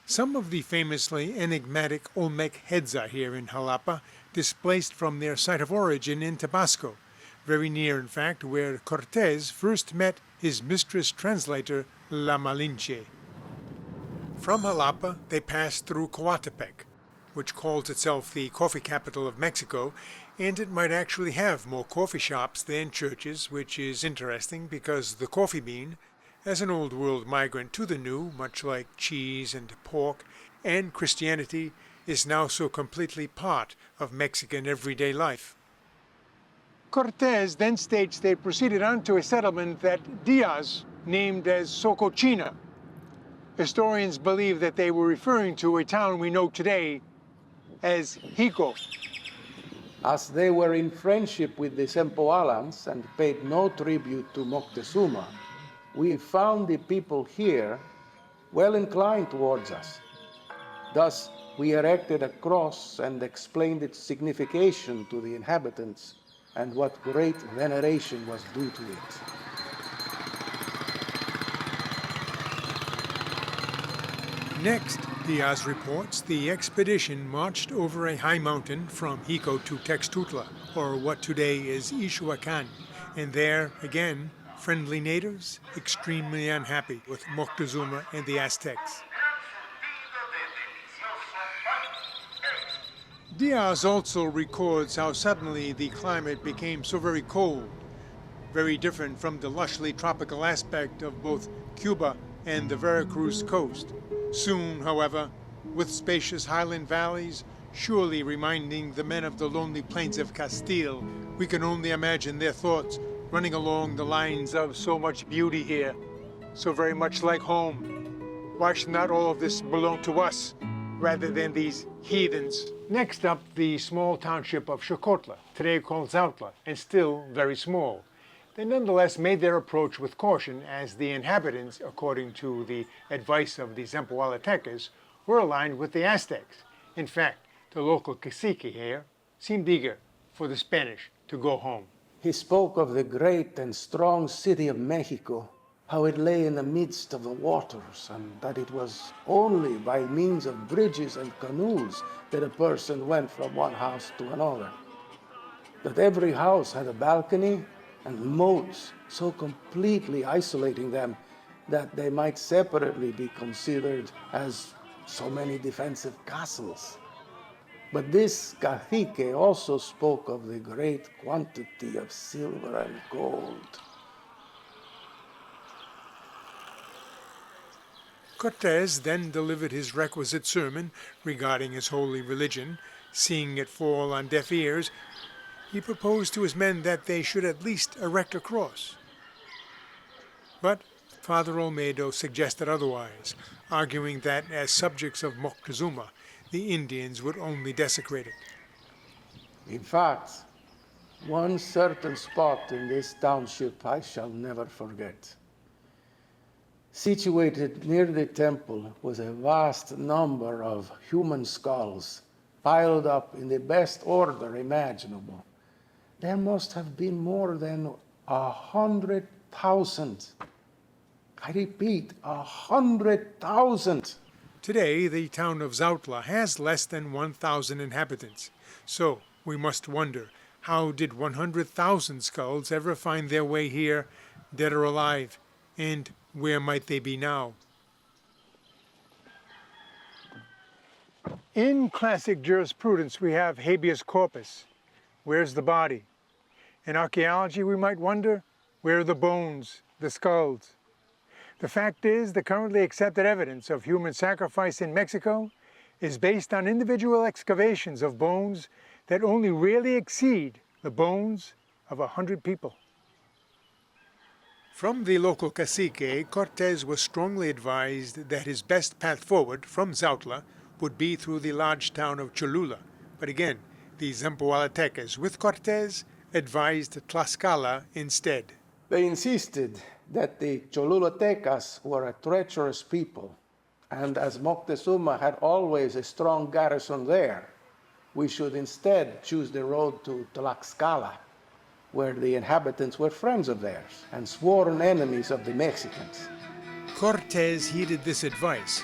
Some of the famously enigmatic Olmec heads are here in Jalapa, displaced from their site of origin in Tabasco, very near, in fact, where Cortés first met his mistress translator, La Malinche. From Jalapa, they passed through Coatepec, which calls itself the coffee capital of Mexico, and it might actually have more coffee shops than churches, which is interesting because the coffee bean, as an old world migrant to the new, much like cheese and pork and Christianity, is now so completely part of Mexican everyday life. Cortés then states they proceeded on to a settlement that Diaz named as Socochina. Historians believe that they were referring to a town we know today as Jico. As they were in friendship with the Zempoalans and paid no tribute to Moctezuma, we found the people here well inclined towards us. Thus, we erected a cross and explained its signification to the inhabitants and what great veneration was due to it. Next, Diaz reports the expedition marched over a high mountain from Jico to Textutla, or what today is Ixhuacan, and there, again, friendly natives extremely unhappy with Moctezuma and the Aztecs. Diaz also records how suddenly the climate became so very cold, very different from the lushly tropical aspect of both Cuba and the Veracruz coast. Soon, however, with spacious highland valleys, surely reminding the men of the lonely plains of Castile, we can only imagine their thoughts running along the lines of so much beauty here, so very much like home. Why should not all of this belong to us, rather than these heathens? Next up, the small township of Xocotla, today called Zautla, and still very small. They nonetheless made their approach with caution, as the inhabitants, according to the advice of the Zempoalatecas, were aligned with the Aztecs. In fact, the local cacique here seemed eager for the Spanish to go home. He spoke of the great and strong city of Mexico, how it lay in the midst of the waters, and that it was only by means of bridges and canoes that a person went from one house to another. That every house had a balcony and moats so completely isolating them that they might separately be considered as so many defensive castles. But this cacique also spoke of the great quantity of silver and gold. Cortés then delivered his requisite sermon regarding his holy religion. Seeing it fall on deaf ears, he proposed to his men that they should at least erect a cross. But Father Olmedo suggested otherwise, arguing that as subjects of Moctezuma, the Indians would only desecrate it. In fact, one certain spot in this township I shall never forget. Situated near the temple was a vast number of human skulls piled up in the best order imaginable. There must have been more than 100,000. I repeat, 100,000. Today, the town of Zautla has less than 1,000 inhabitants. So we must wonder, how did 100,000 skulls ever find their way here, dead or alive, and where might they be now? In classic jurisprudence, we have habeas corpus. Where's the body? In archaeology, we might wonder, where are the bones, the skulls? The fact is, the currently accepted evidence of human sacrifice in Mexico is based on individual excavations of bones that only rarely exceed the bones of 100 people. From the local cacique, Cortés was strongly advised that his best path forward from Zautla would be through the large town of Cholula. But again, the Zempoaltecas with Cortés advised Tlaxcala instead. They insisted that the Cholultecas were a treacherous people, and as Moctezuma had always a strong garrison there, we should instead choose the road to Tlaxcala, where the inhabitants were friends of theirs and sworn enemies of the Mexicans. Cortés heeded this advice,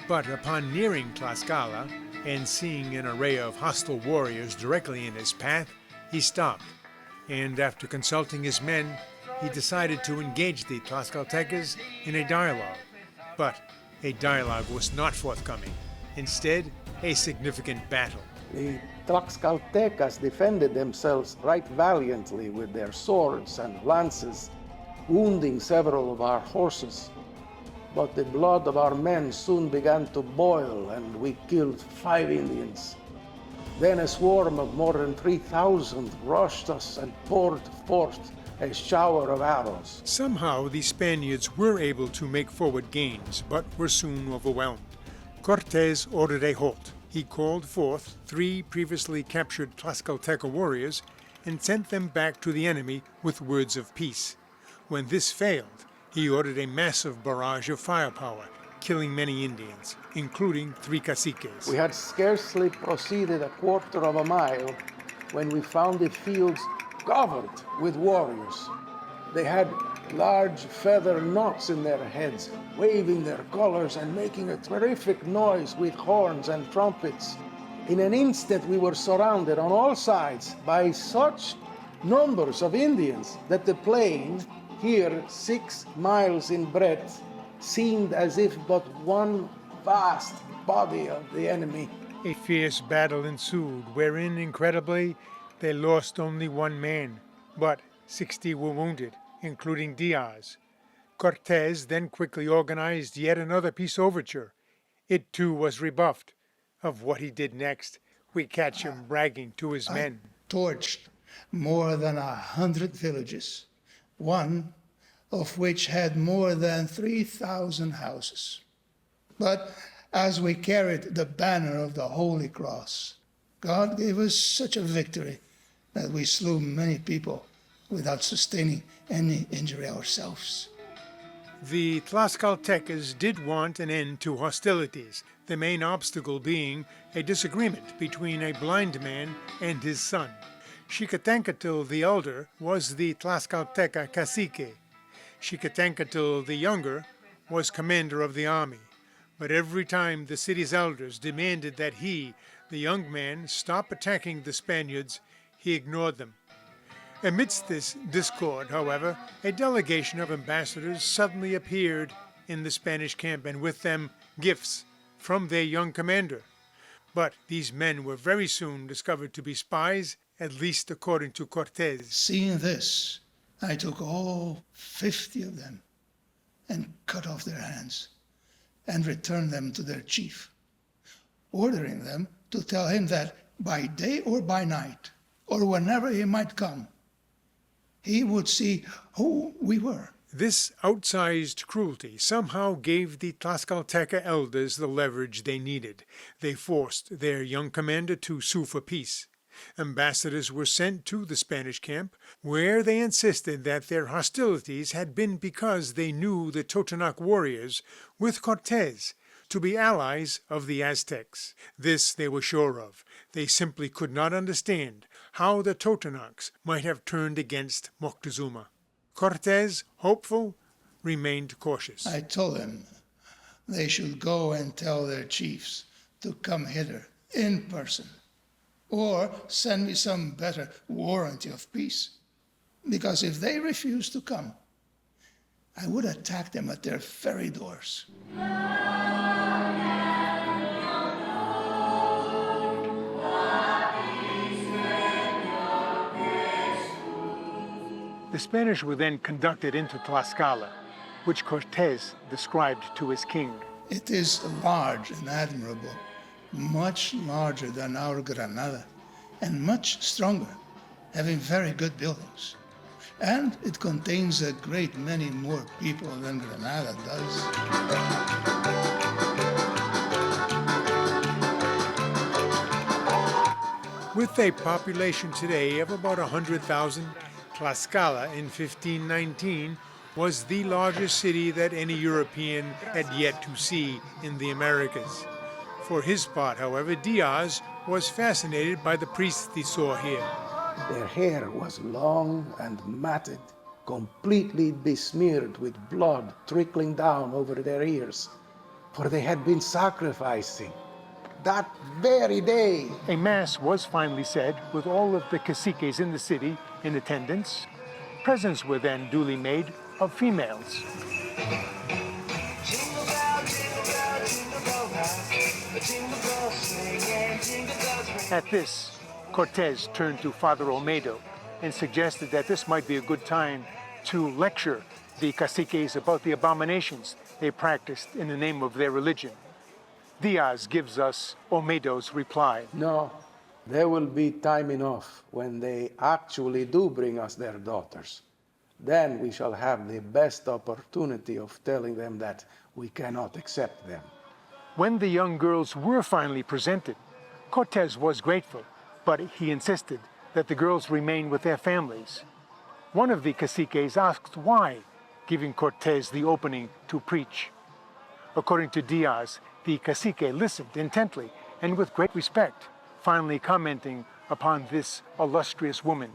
but upon nearing Tlaxcala and seeing an array of hostile warriors directly in his path, he stopped, and after consulting his men, he decided to engage the Tlaxcaltecas in a dialogue. But a dialogue was not forthcoming. Instead, a significant battle. The Tlaxcaltecas defended themselves right valiantly with their swords and lances, wounding several of our horses. But the blood of our men soon began to boil, and we killed 5 Indians. Then a swarm of more than 3,000 rushed us and poured forth a shower of arrows. Somehow the Spaniards were able to make forward gains, but were soon overwhelmed. Cortés ordered a halt. He called forth 3 previously captured Tlaxcalteca warriors and sent them back to the enemy with words of peace. When this failed, he ordered a massive barrage of firepower, killing many Indians, including 3 caciques. We had scarcely proceeded a quarter of a mile when we found the fields covered with warriors. They had large feather knots in their heads, waving their colors and making a terrific noise with horns and trumpets. In an instant, we were surrounded on all sides by such numbers of Indians that the plain, here 6 miles in breadth, seemed as if but one vast body of the enemy. A fierce battle ensued, wherein, incredibly, they lost only 1 man, but 60 were wounded, including Diaz. Cortés then quickly organized yet another peace overture. It too was rebuffed. Of what he did next, we catch him bragging to his men. Torched more than 100 villages, one of which had more than 3,000 houses. But as we carried the banner of the Holy Cross, God gave us such a victory that we slew many people without sustaining any injury ourselves. The Tlaxcaltecas did want an end to hostilities, the main obstacle being a disagreement between a blind man and his son. Xicotencatl the elder was the Tlaxcalteca cacique. Xicotencatl the younger was commander of the army. But every time the city's elders demanded that he, the young man, stop attacking the Spaniards, he ignored them. Amidst this discord, however, a delegation of ambassadors suddenly appeared in the Spanish camp, and with them gifts from their young commander. But these men were very soon discovered to be spies, at least according to Cortés. Seeing this, I took all 50 of them and cut off their hands and returned them to their chief, ordering them to tell him that by day or by night, or whenever he might come, he would see who we were. This outsized cruelty somehow gave the Tlaxcalteca elders the leverage they needed. They forced their young commander to sue for peace. Ambassadors were sent to the Spanish camp, where they insisted that their hostilities had been because they knew the Totonac warriors, with Cortés, to be allies of the Aztecs. This they were sure of. They simply could not understand how the Totonacs might have turned against Moctezuma. Cortés, hopeful, remained cautious. I told them they should go and tell their chiefs to come hither in person, or send me some better warranty of peace. Because if they refuse to come, I would attack them at their very doors. The Spanish were then conducted into Tlaxcala, which Cortés described to his king. It is large and admirable, much larger than our Granada, and much stronger, having very good buildings. And it contains a great many more people than Granada does. With a population today of about 100,000, Tlaxcala in 1519 was the largest city that any European had yet to see in the Americas. For his part, however, Diaz was fascinated by the priests he saw here. Their hair was long and matted, completely besmeared with blood trickling down over their ears, for they had been sacrificing that very day. A mass was finally said with all of the caciques in the city in attendance. Presents were then duly made of females. At this, Cortés turned to Father Olmedo and suggested that this might be a good time to lecture the caciques about the abominations they practiced in the name of their religion. Diaz gives us Olmedo's reply. No, there will be time enough when they actually do bring us their daughters. Then we shall have the best opportunity of telling them that we cannot accept them. When the young girls were finally presented, Cortés was grateful, but he insisted that the girls remain with their families. One of the caciques asked why, giving Cortés the opening to preach. According to Diaz, the cacique listened intently and with great respect, finally commenting upon this illustrious woman,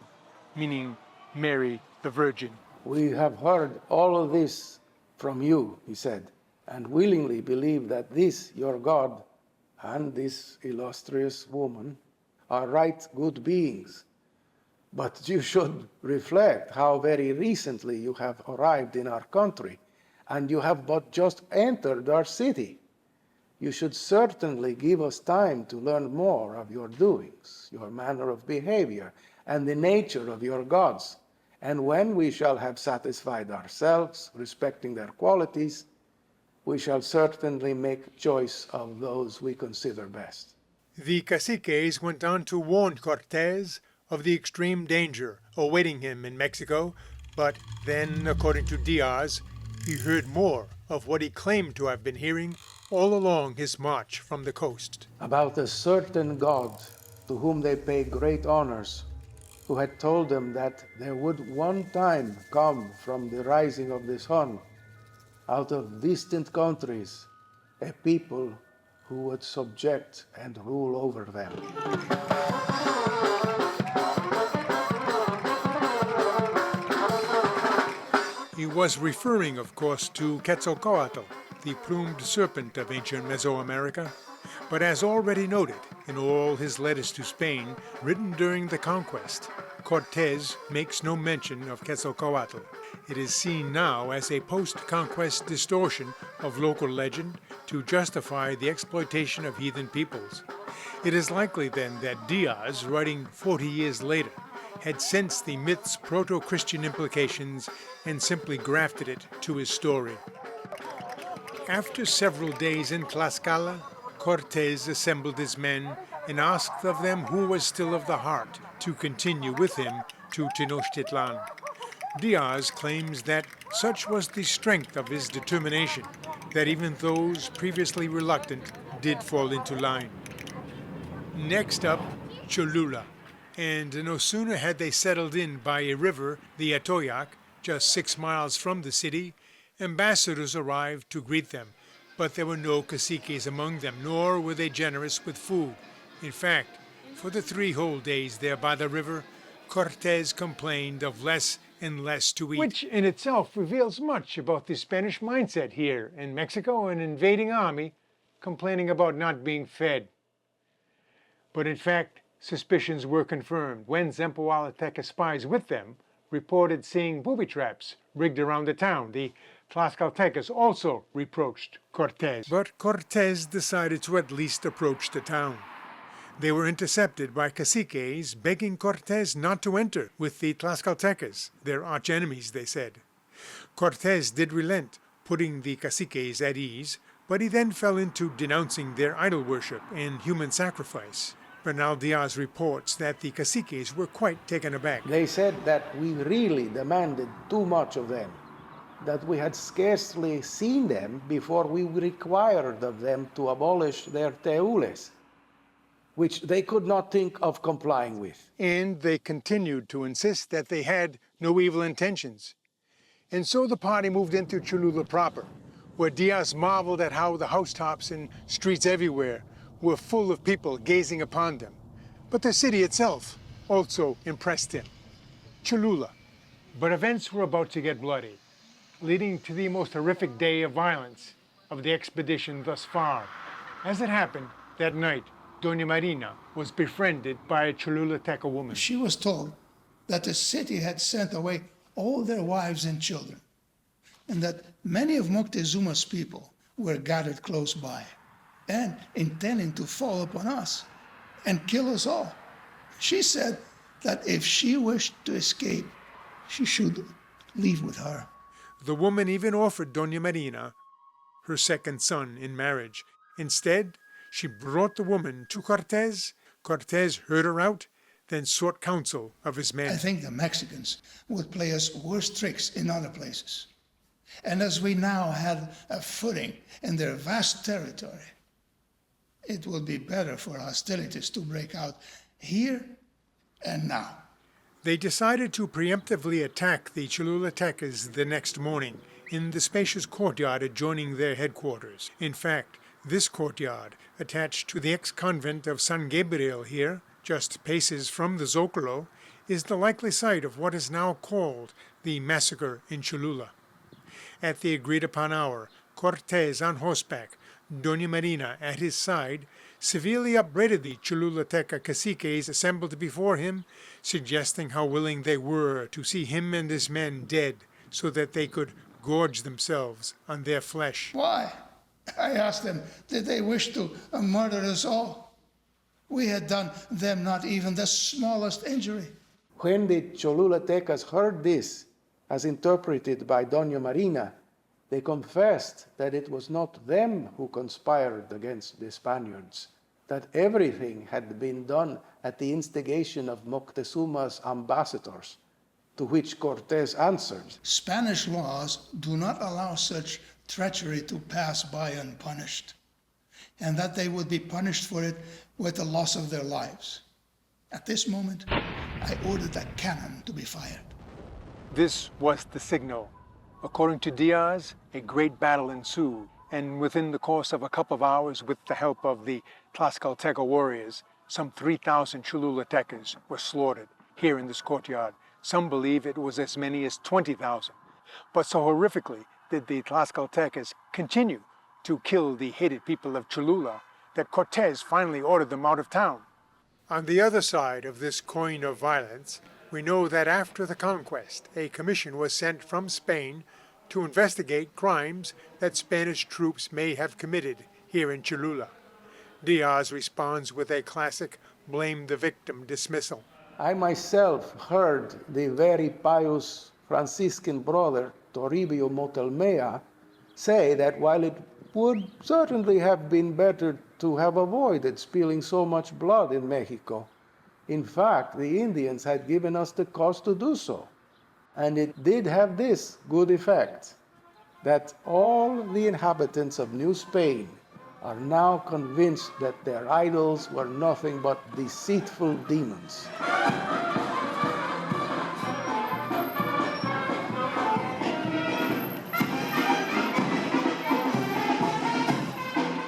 meaning Mary the Virgin. We have heard all of this from you, he said, and willingly believe that this, your God, and this illustrious woman are right good beings. But you should reflect how very recently you have arrived in our country, and you have but just entered our city. You should certainly give us time to learn more of your doings, your manner of behavior, and the nature of your gods. And when we shall have satisfied ourselves, respecting their qualities, we shall certainly make choice of those we consider best. The caciques went on to warn Cortés of the extreme danger awaiting him in Mexico, but then, according to Diaz, he heard more of what he claimed to have been hearing all along his march from the coast. About a certain god to whom they pay great honors, who had told them that there would one time come from the rising of the sun, out of distant countries, a people who would subject and rule over them. He was referring, of course, to Quetzalcoatl, the plumed serpent of ancient Mesoamerica. But as already noted in all his letters to Spain, written during the conquest, Cortés makes no mention of Quetzalcoatl. It is seen now as a post-conquest distortion of local legend to justify the exploitation of heathen peoples. It is likely then that Diaz, writing 40 years later, had sensed the myth's proto-Christian implications and simply grafted it to his story. After several days in Tlaxcala, Cortés assembled his men and asked of them who was still of the heart to continue with him to Tenochtitlan. Diaz claims that such was the strength of his determination that even those previously reluctant did fall into line. Next up, Cholula, and no sooner had they settled in by a river, the Atoyac, just 6 miles from the city, ambassadors arrived to greet them, but there were no caciques among them, nor were they generous with food. In fact, for the 3 whole days there by the river, Cortés complained of less and less to eat. Which in itself reveals much about the Spanish mindset here in Mexico, an invading army complaining about not being fed. But in fact, suspicions were confirmed when Zempoalteca spies with them reported seeing booby traps rigged around the town. The Tlaxcaltecas also reproached Cortés. But Cortés decided to at least approach the town. They were intercepted by caciques begging Cortés not to enter with the Tlaxcaltecas, their arch-enemies, they said. Cortés did relent, putting the caciques at ease, but he then fell into denouncing their idol worship and human sacrifice. Bernal Diaz reports that the caciques were quite taken aback. They said that we really demanded too much of them, that we had scarcely seen them before we required of them to abolish their teules, which they could not think of complying with. And they continued to insist that they had no evil intentions. And so the party moved into Cholula proper, where Diaz marveled at how the housetops and streets everywhere were full of people gazing upon them. But the city itself also impressed him. Cholula. But events were about to get bloody, leading to the most horrific day of violence of the expedition thus far. As it happened, that night, Doña Marina was befriended by a Cholulateca woman. She was told that the city had sent away all their wives and children, and that many of Moctezuma's people were gathered close by and intending to fall upon us and kill us all. She said that if she wished to escape, she should leave with her. The woman even offered Doña Marina her second son in marriage. Instead, she brought the woman to Cortés. Cortés heard her out, then sought counsel of his men. I think the Mexicans would play us worse tricks in other places. And as we now had a footing in their vast territory, it would be better for hostilities to break out here and now. They decided to preemptively attack the Cholultecas the next morning in the spacious courtyard adjoining their headquarters. In fact, this courtyard, attached to the ex-convent of San Gabriel here, just paces from the Zocalo, is the likely site of what is now called the massacre in Cholula. At the agreed-upon hour, Cortés on horseback, Doña Marina at his side, severely upbraided the Cholulateca caciques assembled before him, suggesting how willing they were to see him and his men dead so that they could gorge themselves on their flesh. Why? I asked them, did they wish to murder us all? We had done them not even the smallest injury. When the Cholultecas heard this, as interpreted by Doña Marina, they confessed that it was not them who conspired against the Spaniards, that everything had been done at the instigation of Moctezuma's ambassadors, to which Cortés answered, Spanish laws do not allow such treachery to pass by unpunished, and that they would be punished for it with the loss of their lives. At this moment, I ordered a cannon to be fired. This was the signal. According to Diaz, a great battle ensued, and within the course of a couple of hours, with the help of the Tlaxcalteca warriors, some 3,000 Cholultecas were slaughtered here in this courtyard. Some believe it was as many as 20,000. But so horrifically did the Tlaxcaltecas continue to kill the hated people of Cholula that Cortés finally ordered them out of town. On the other side of this coin of violence, we know that after the conquest, a commission was sent from Spain to investigate crimes that Spanish troops may have committed here in Cholula. Diaz responds with a classic blame the victim dismissal. I myself heard the very pious Franciscan brother, Toribio Motelmea, say that while it would certainly have been better to have avoided spilling so much blood in Mexico, in fact, the Indians had given us the cause to do so. And it did have this good effect, that all the inhabitants of New Spain are now convinced that their idols were nothing but deceitful demons.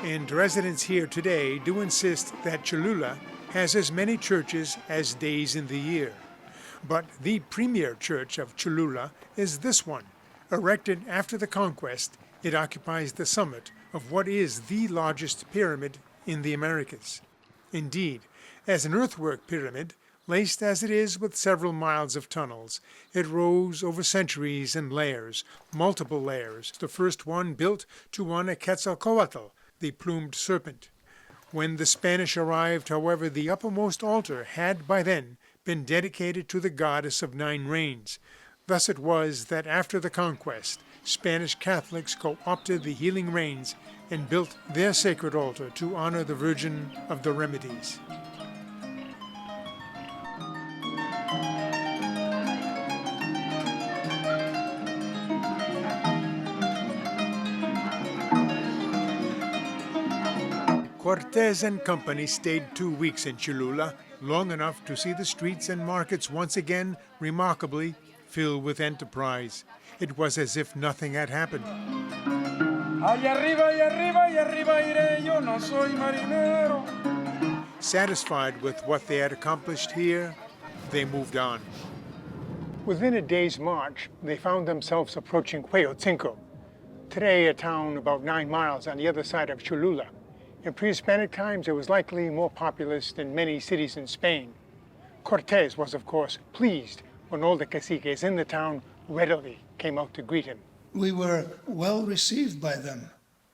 And residents here today do insist that Cholula has as many churches as days in the year. But the premier church of Cholula is this one. Erected after the conquest, it occupies the summit of what is the largest pyramid in the Americas. Indeed, as an earthwork pyramid, laced as it is with several miles of tunnels, it rose over centuries in layers, multiple layers, the first one built to honor Quetzalcoatl, the plumed serpent. When the Spanish arrived, however, the uppermost altar had by then been dedicated to the goddess of 9 rains. Thus it was that after the conquest, Spanish Catholics co-opted the healing rains and built their sacred altar to honor the Virgin of the Remedies. Cortés and company stayed 2 weeks in Cholula, long enough to see the streets and markets once again, remarkably, filled with enterprise. It was as if nothing had happened. Satisfied with what they had accomplished here, they moved on. Within a day's march, they found themselves approaching Huejotzinco, today a town about 9 miles on the other side of Cholula. In pre-Hispanic times, it was likely more populous than many cities in Spain. Cortés was, of course, pleased when all the caciques in the town readily came out to greet him. We were well received by them,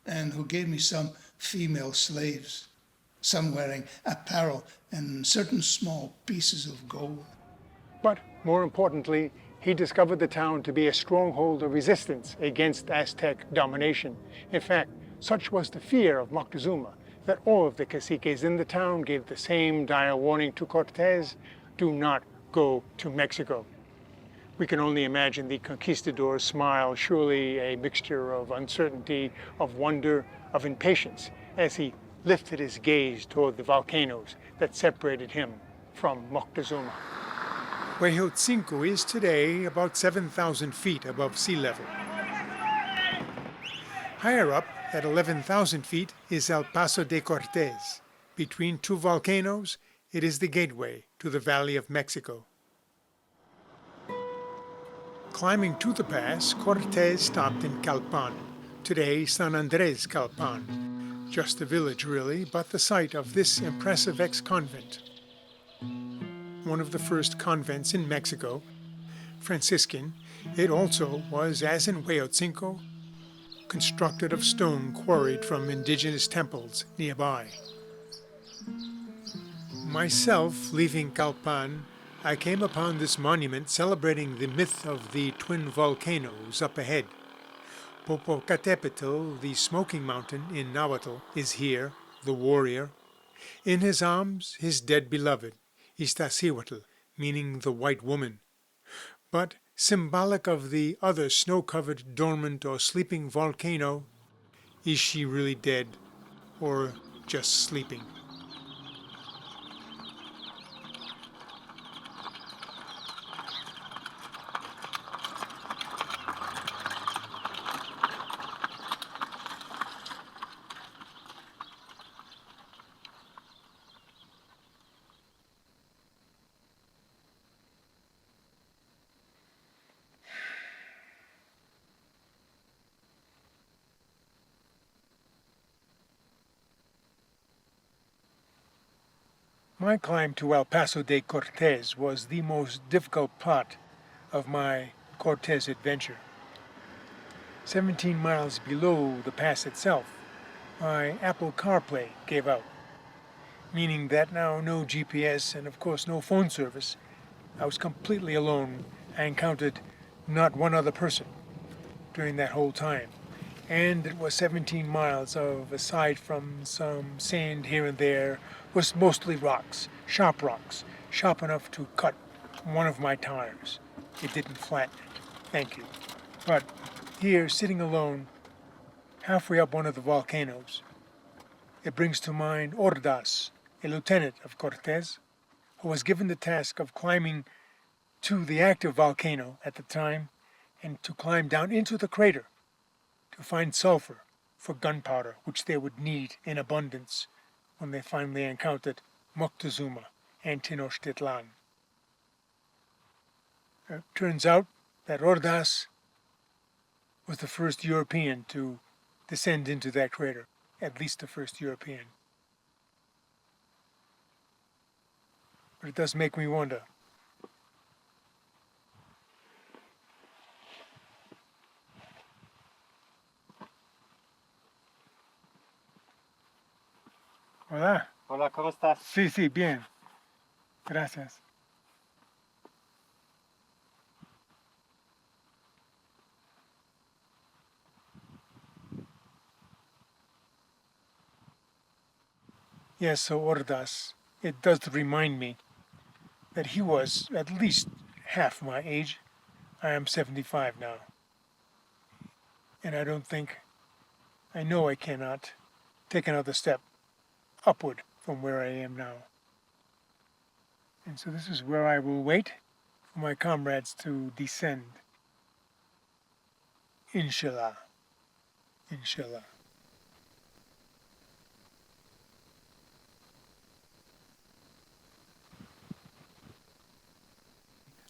and who gave me some female slaves, some wearing apparel and certain small pieces of gold. But more importantly, he discovered the town to be a stronghold of resistance against Aztec domination. In fact, such was the fear of Moctezuma that all of the caciques in the town gave the same dire warning to Cortés: do not go to Mexico. We can only imagine the conquistador's smile, surely a mixture of uncertainty, of wonder, of impatience, as he lifted his gaze toward the volcanoes that separated him from Moctezuma. Huejotzinco is today about 7,000 feet above sea level. Higher up, at 11,000 feet, is El Paso De Cortes. Between 2 volcanoes, it is the gateway to the Valley of Mexico. Climbing to the pass, Cortés stopped in Calpan, today San Andrés Calpan. Just a village, really, but the site of this impressive ex-convent. One of the first convents in Mexico, Franciscan, it also was, as in Huejotzinco, constructed of stone quarried from indigenous temples nearby. Myself, leaving Calpan, I came upon this monument celebrating the myth of the twin volcanoes up ahead. Popocatépetl, the smoking mountain in Nahuatl, is here, the warrior. In his arms, his dead beloved, Iztaccíhuatl, meaning the white woman. But symbolic of the other snow-covered, dormant, or sleeping volcano, is she really dead, or just sleeping? My climb to El Paso de Cortes was the most difficult part of my Cortes adventure. 17 miles below the pass itself, my Apple CarPlay gave out, meaning that now no GPS and of course no phone service. I was completely alone. I encountered not one other person during that whole time. And it was 17 miles of, aside from some sand here and there, was mostly rocks, sharp enough to cut one of my tires. It didn't flatten it, thank you. But here, sitting alone, halfway up one of the volcanoes, it brings to mind Ordaz, a lieutenant of Cortés, who was given the task of climbing to the active volcano at the time and to climb down into the crater to find sulfur for gunpowder, which they would need in abundance when they finally encountered Moctezuma and Tenochtitlan. It turns out that Ordaz was the first European to descend into that crater, at least the first European. But it does make me wonder. Hola. Hola, ¿cómo estás? Sí, sí, bien. Gracias. Yes, so Ordaz, it does remind me that he was at least half my age. I am 75 now. And I know I cannot take another step upward from where I am now. And so this is where I will wait for my comrades to descend. Inshallah. Inshallah.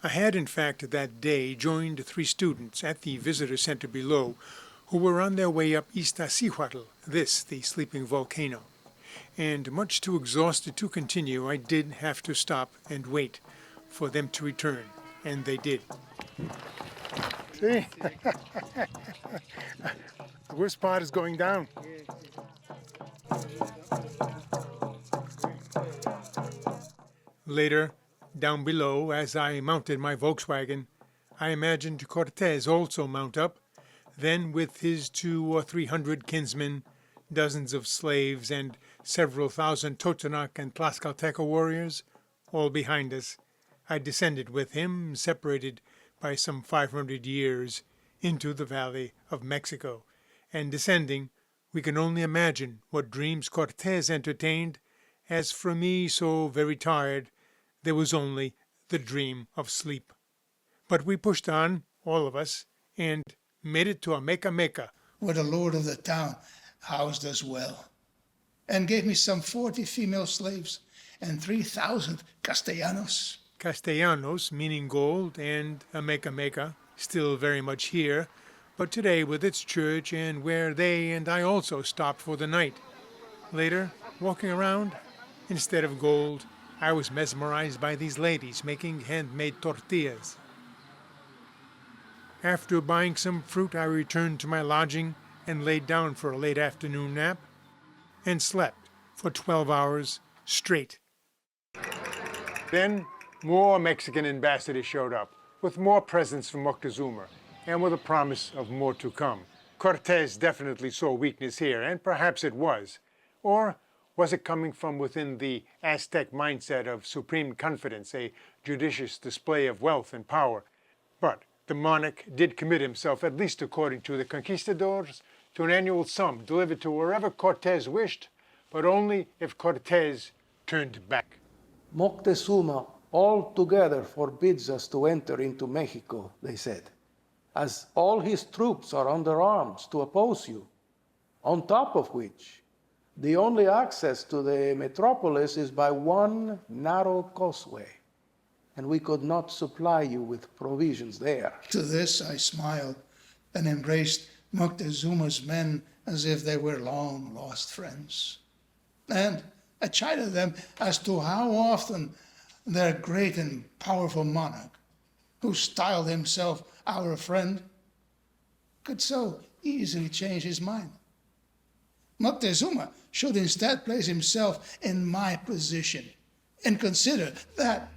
I had, in fact, that day joined 3 students at the visitor center below who were on their way up Iztaccíhuatl, this, the sleeping volcano. And much too exhausted to continue, I did have to stop and wait for them to return, and they did. See? The worst part is going down. Later, down below, as I mounted my Volkswagen, I imagined Cortés also mount up, then with his 200 or 300 kinsmen, dozens of slaves, and several thousand Totonac and Tlaxcalteca warriors, all behind us, I descended with him, separated by some 500 years, into the Valley of Mexico, and descending, we can only imagine what dreams Cortés entertained, as for me, so very tired, there was only the dream of sleep. But we pushed on, all of us, and made it to Ameca, where the lord of the town housed us well, and gave me some 40 female slaves and 3,000 castellanos. Castellanos, meaning gold, and Ameca, still very much here, but today with its church and where they and I also stopped for the night. Later, walking around, instead of gold, I was mesmerized by these ladies making handmade tortillas. After buying some fruit, I returned to my lodging and laid down for a late afternoon nap, and slept for 12 hours straight. Then more Mexican ambassadors showed up, with more presents from Moctezuma, and with a promise of more to come. Cortés definitely saw weakness here, and perhaps it was. Or was it coming from within the Aztec mindset of supreme confidence, a judicious display of wealth and power? But the monarch did commit himself, at least according to the conquistadors, to an annual sum delivered to wherever Cortés wished, but only if Cortés turned back. Moctezuma altogether forbids us to enter into Mexico, they said, as all his troops are under arms to oppose you. On top of which, the only access to the metropolis is by one narrow causeway, and we could not supply you with provisions there. To this I smiled and embraced Moctezuma's men as if they were long-lost friends. And I chided them as to how often their great and powerful monarch, who styled himself our friend, could so easily change his mind. Moctezuma should instead place himself in my position and consider that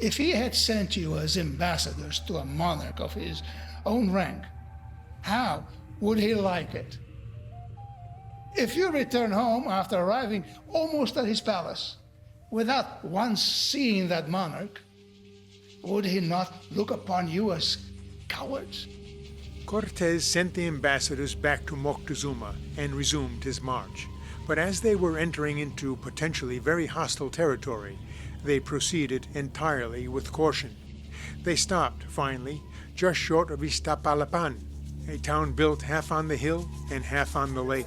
if he had sent you as ambassadors to a monarch of his own rank, how would he like it? If you return home after arriving almost at his palace without once seeing that monarch, would he not look upon you as cowards? Cortés sent the ambassadors back to Moctezuma and resumed his march. But as they were entering into potentially very hostile territory, they proceeded entirely with caution. They stopped, finally, just short of Iztapalapan, a town built half on the hill and half on the lake.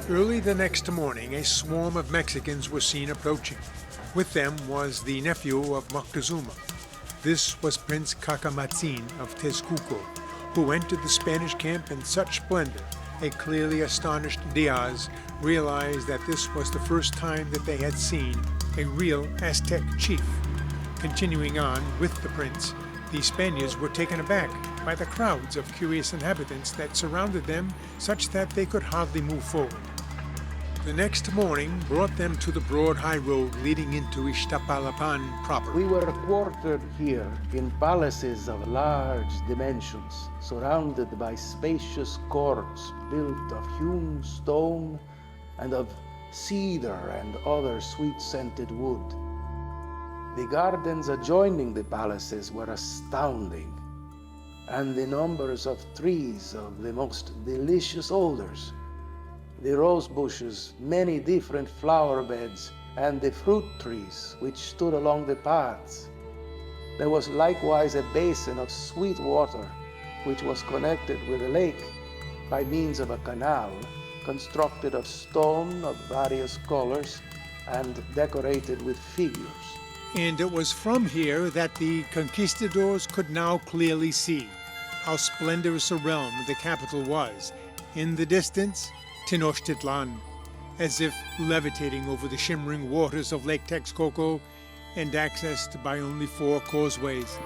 Early the next morning, a swarm of Mexicans was seen approaching. With them was the nephew of Moctezuma. This was Prince Cacamatzin of Tezcuco, who entered the Spanish camp in such splendor, a clearly astonished Diaz realized that this was the first time that they had seen a real Aztec chief. Continuing on with the prince, the Spaniards were taken aback by the crowds of curious inhabitants that surrounded them such that they could hardly move forward. The next morning brought them to the broad high road leading into Iztapalapan proper. We were quartered here in palaces of large dimensions, surrounded by spacious courts built of hewn stone and of cedar and other sweet-scented wood. The gardens adjoining the palaces were astounding, and the numbers of trees of the most delicious odors. The rose bushes, many different flower beds, and the fruit trees which stood along the paths. There was likewise a basin of sweet water, which was connected with a lake by means of a canal constructed of stone of various colors and decorated with figures. And it was from here that the conquistadors could now clearly see how splendorous a realm the capital was. In the distance, Tenochtitlan, as if levitating over the shimmering waters of Lake Texcoco and accessed by only 4 causeways.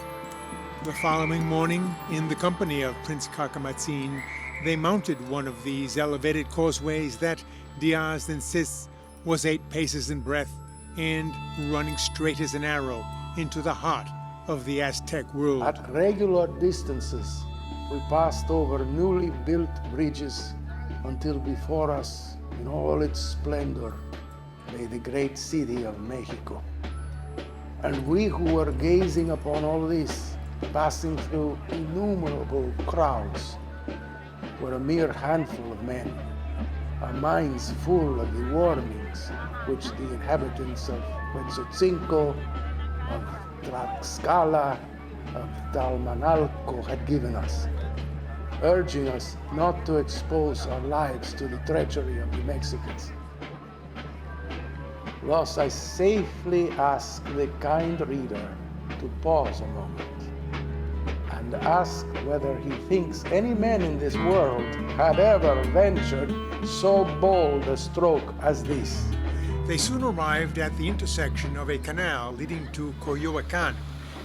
The following morning, in the company of Prince Kakamatzin, they mounted one of these elevated causeways that, Diaz insists, was 8 paces in breadth and running straight as an arrow into the heart of the Aztec world. At regular distances, we passed over newly built bridges until before us, in all its splendor, lay the great city of Mexico. And we who were gazing upon all this, passing through innumerable crowds, were a mere handful of men, our minds full of the warnings which the inhabitants of Huetzotzinco, of Tlaxcala, of Talmanalco had given us, urging us not to expose our lives to the treachery of the Mexicans. Thus I safely ask the kind reader to pause a moment and ask whether he thinks any man in this world had ever ventured so bold a stroke as this. They soon arrived at the intersection of a canal leading to Coyoacán,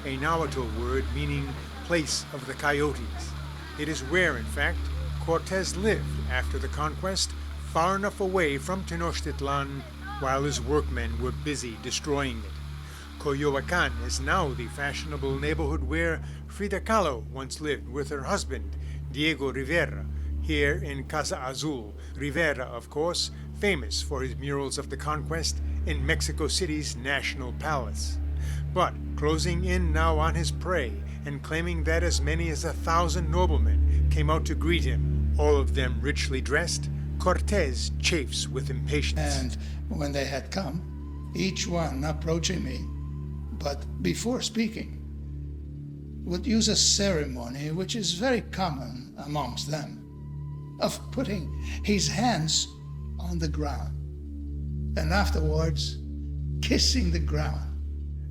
a Nahuatl word meaning place of the coyotes. It is where, in fact, Cortés lived after the conquest, far enough away from Tenochtitlan while his workmen were busy destroying it. Coyoacán is now the fashionable neighborhood where Frida Kahlo once lived with her husband, Diego Rivera, here in Casa Azul. Rivera, of course, famous for his murals of the conquest in Mexico City's National Palace. But closing in now on his prey and claiming that as many as 1,000 noblemen came out to greet him, all of them richly dressed, Cortés chafes with impatience. And when they had come, each one approaching me, but before speaking, would use a ceremony which is very common amongst them, of putting his hands on the ground, and afterwards kissing the ground.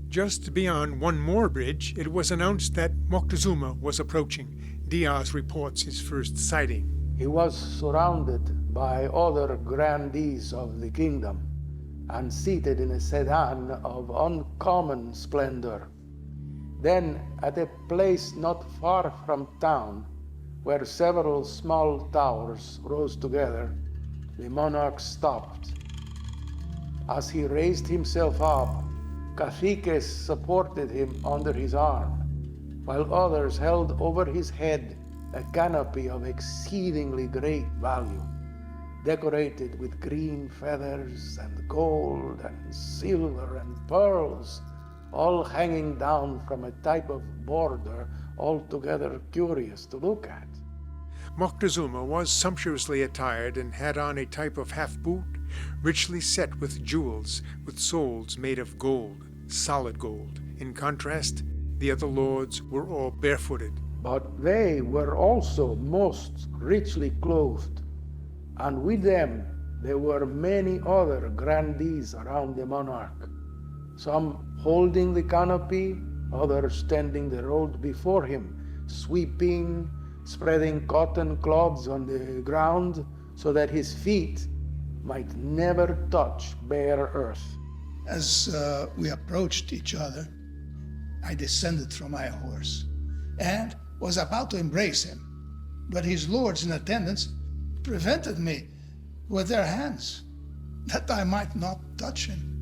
Just beyond one more bridge, it was announced that Moctezuma was approaching. Diaz reports his first sighting. He was surrounded by other grandees of the kingdom and seated in a sedan of uncommon splendor. Then, at a place not far from town, where several small towers rose together, the monarch stopped. As he raised himself up, caciques supported him under his arm, while others held over his head a canopy of exceedingly great value, decorated with green feathers and gold and silver and pearls, all hanging down from a type of border altogether curious to look at. Moctezuma was sumptuously attired and had on a type of half-boot, richly set with jewels, with soles made of gold, solid gold. In contrast, the other lords were all barefooted. But they were also most richly clothed, and with them there were many other grandees around the monarch, some holding the canopy, others standing the road before him, sweeping, spreading cotton cloths on the ground so that his feet might never touch bare earth. As we approached each other, I descended from my horse and was about to embrace him, but his lords in attendance prevented me with their hands. that I might not touch him.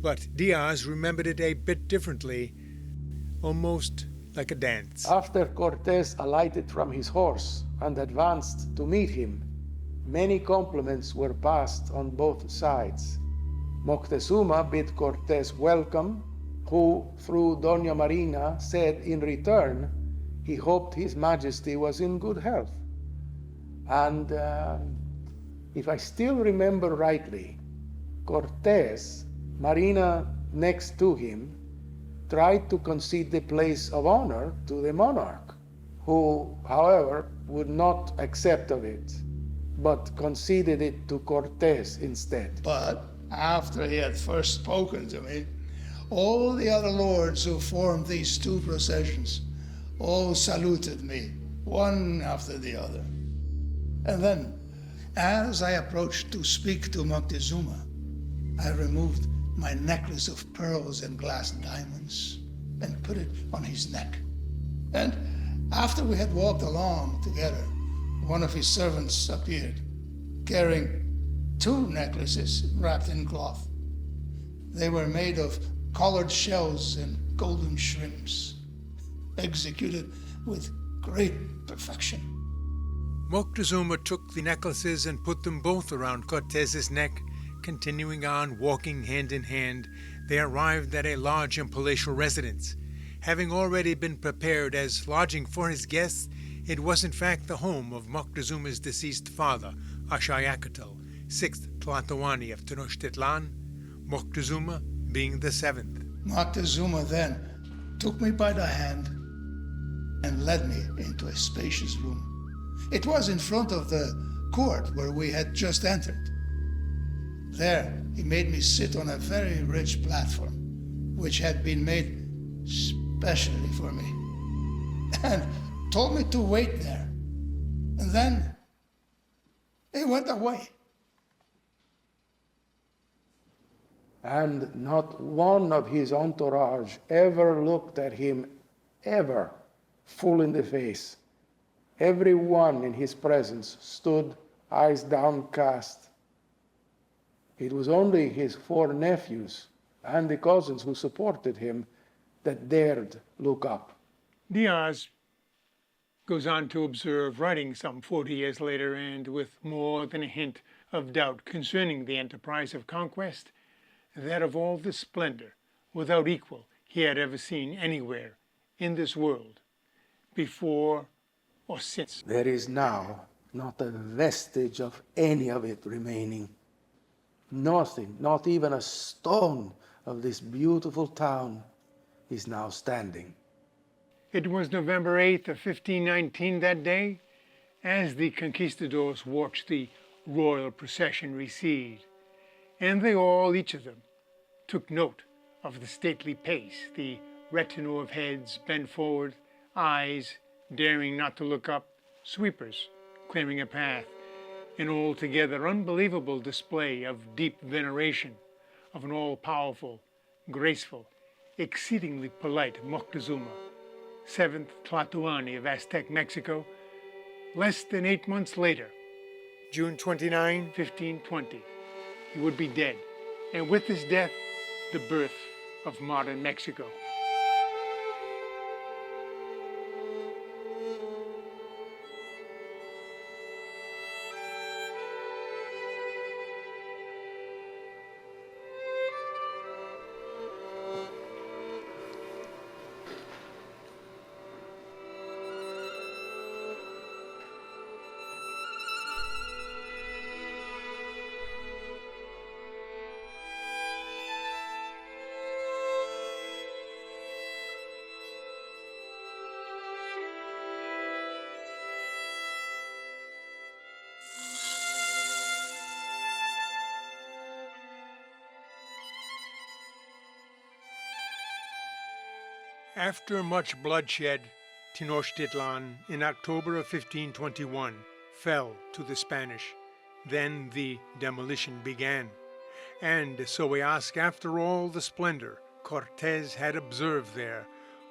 But Diaz remembered it a bit differently, almost like a dance. After Cortés alighted from his horse and advanced to meet him, many compliments were passed on both sides. Moctezuma bid Cortés welcome, who, through Doña Marina, said in return he hoped His Majesty was in good health. And if I still remember rightly, Cortés, Marina next to him, tried to concede the place of honor to the monarch, who, however, would not accept of it, but conceded it to Cortés instead. But after he had first spoken to me, all the other lords who formed these two processions all saluted me, one after the other. And then, as I approached to speak to Moctezuma, I removed my necklace of pearls and glass diamonds and put it on his neck. And after we had walked along together, one of his servants appeared, carrying two necklaces wrapped in cloth. They were made of colored shells and golden shrimps, executed with great perfection. Moctezuma took the necklaces and put them both around Cortés's neck. Continuing on, walking hand in hand, they arrived at a large and palatial residence. Having already been prepared as lodging for his guests, it was in fact the home of Moctezuma's deceased father, Axayacatl, 6th Tlatoani of Tenochtitlan, Moctezuma being the 7th. Moctezuma then took me by the hand and led me into a spacious room. It was in front of the court where we had just entered. There, he made me sit on a very rich platform, which had been made specially for me, and told me to wait there. And then he went away. And not one of his entourage ever looked at him, ever, full in the face. Every one in his presence stood, eyes downcast. It was only his 4 nephews and the cousins who supported him that dared look up. Diaz goes on to observe, writing some 40 years later, and with more than a hint of doubt concerning the enterprise of conquest, that of all the splendor without equal he had ever seen anywhere in this world, before or since. There is now not a vestige of any of it remaining. Nothing, not even a stone of this beautiful town is now standing. It was November 8th of 1519 that day, as the conquistadors watched the royal procession recede, and they all, each of them, took note of the stately pace, the retinue of heads bent forward, eyes daring not to look up, sweepers clearing a path, an altogether unbelievable display of deep veneration of an all-powerful, graceful, exceedingly polite Moctezuma, 7th Tlatoani of Aztec Mexico, less than 8 months later, June 29, 1520, he would be dead, and with his death, the birth of modern Mexico. After much bloodshed, Tenochtitlan, in October of 1521, fell to the Spanish. Then the demolition began. And so we ask, after all the splendor Cortés had observed there,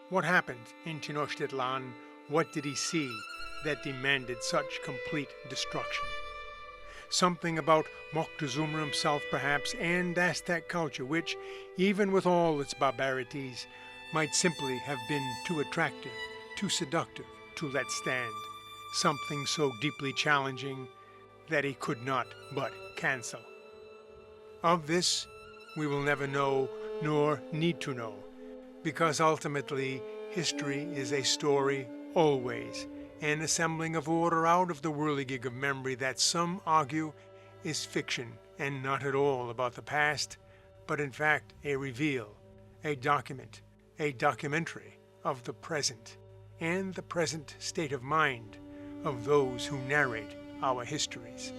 what happened in Tenochtitlan? What did he see that demanded such complete destruction? something about Moctezuma himself perhaps, and Aztec culture, which, even with all its barbarities, might simply have been too attractive, too seductive to let stand, something so deeply challenging that he could not but cancel. Of this we will never know, nor need to know, because ultimately history is a story always, an assembling of order out of the whirligig of memory that some argue is fiction and not at all about the past, but in fact a reveal, a document, a documentary of the present and the present state of mind of those who narrate our histories.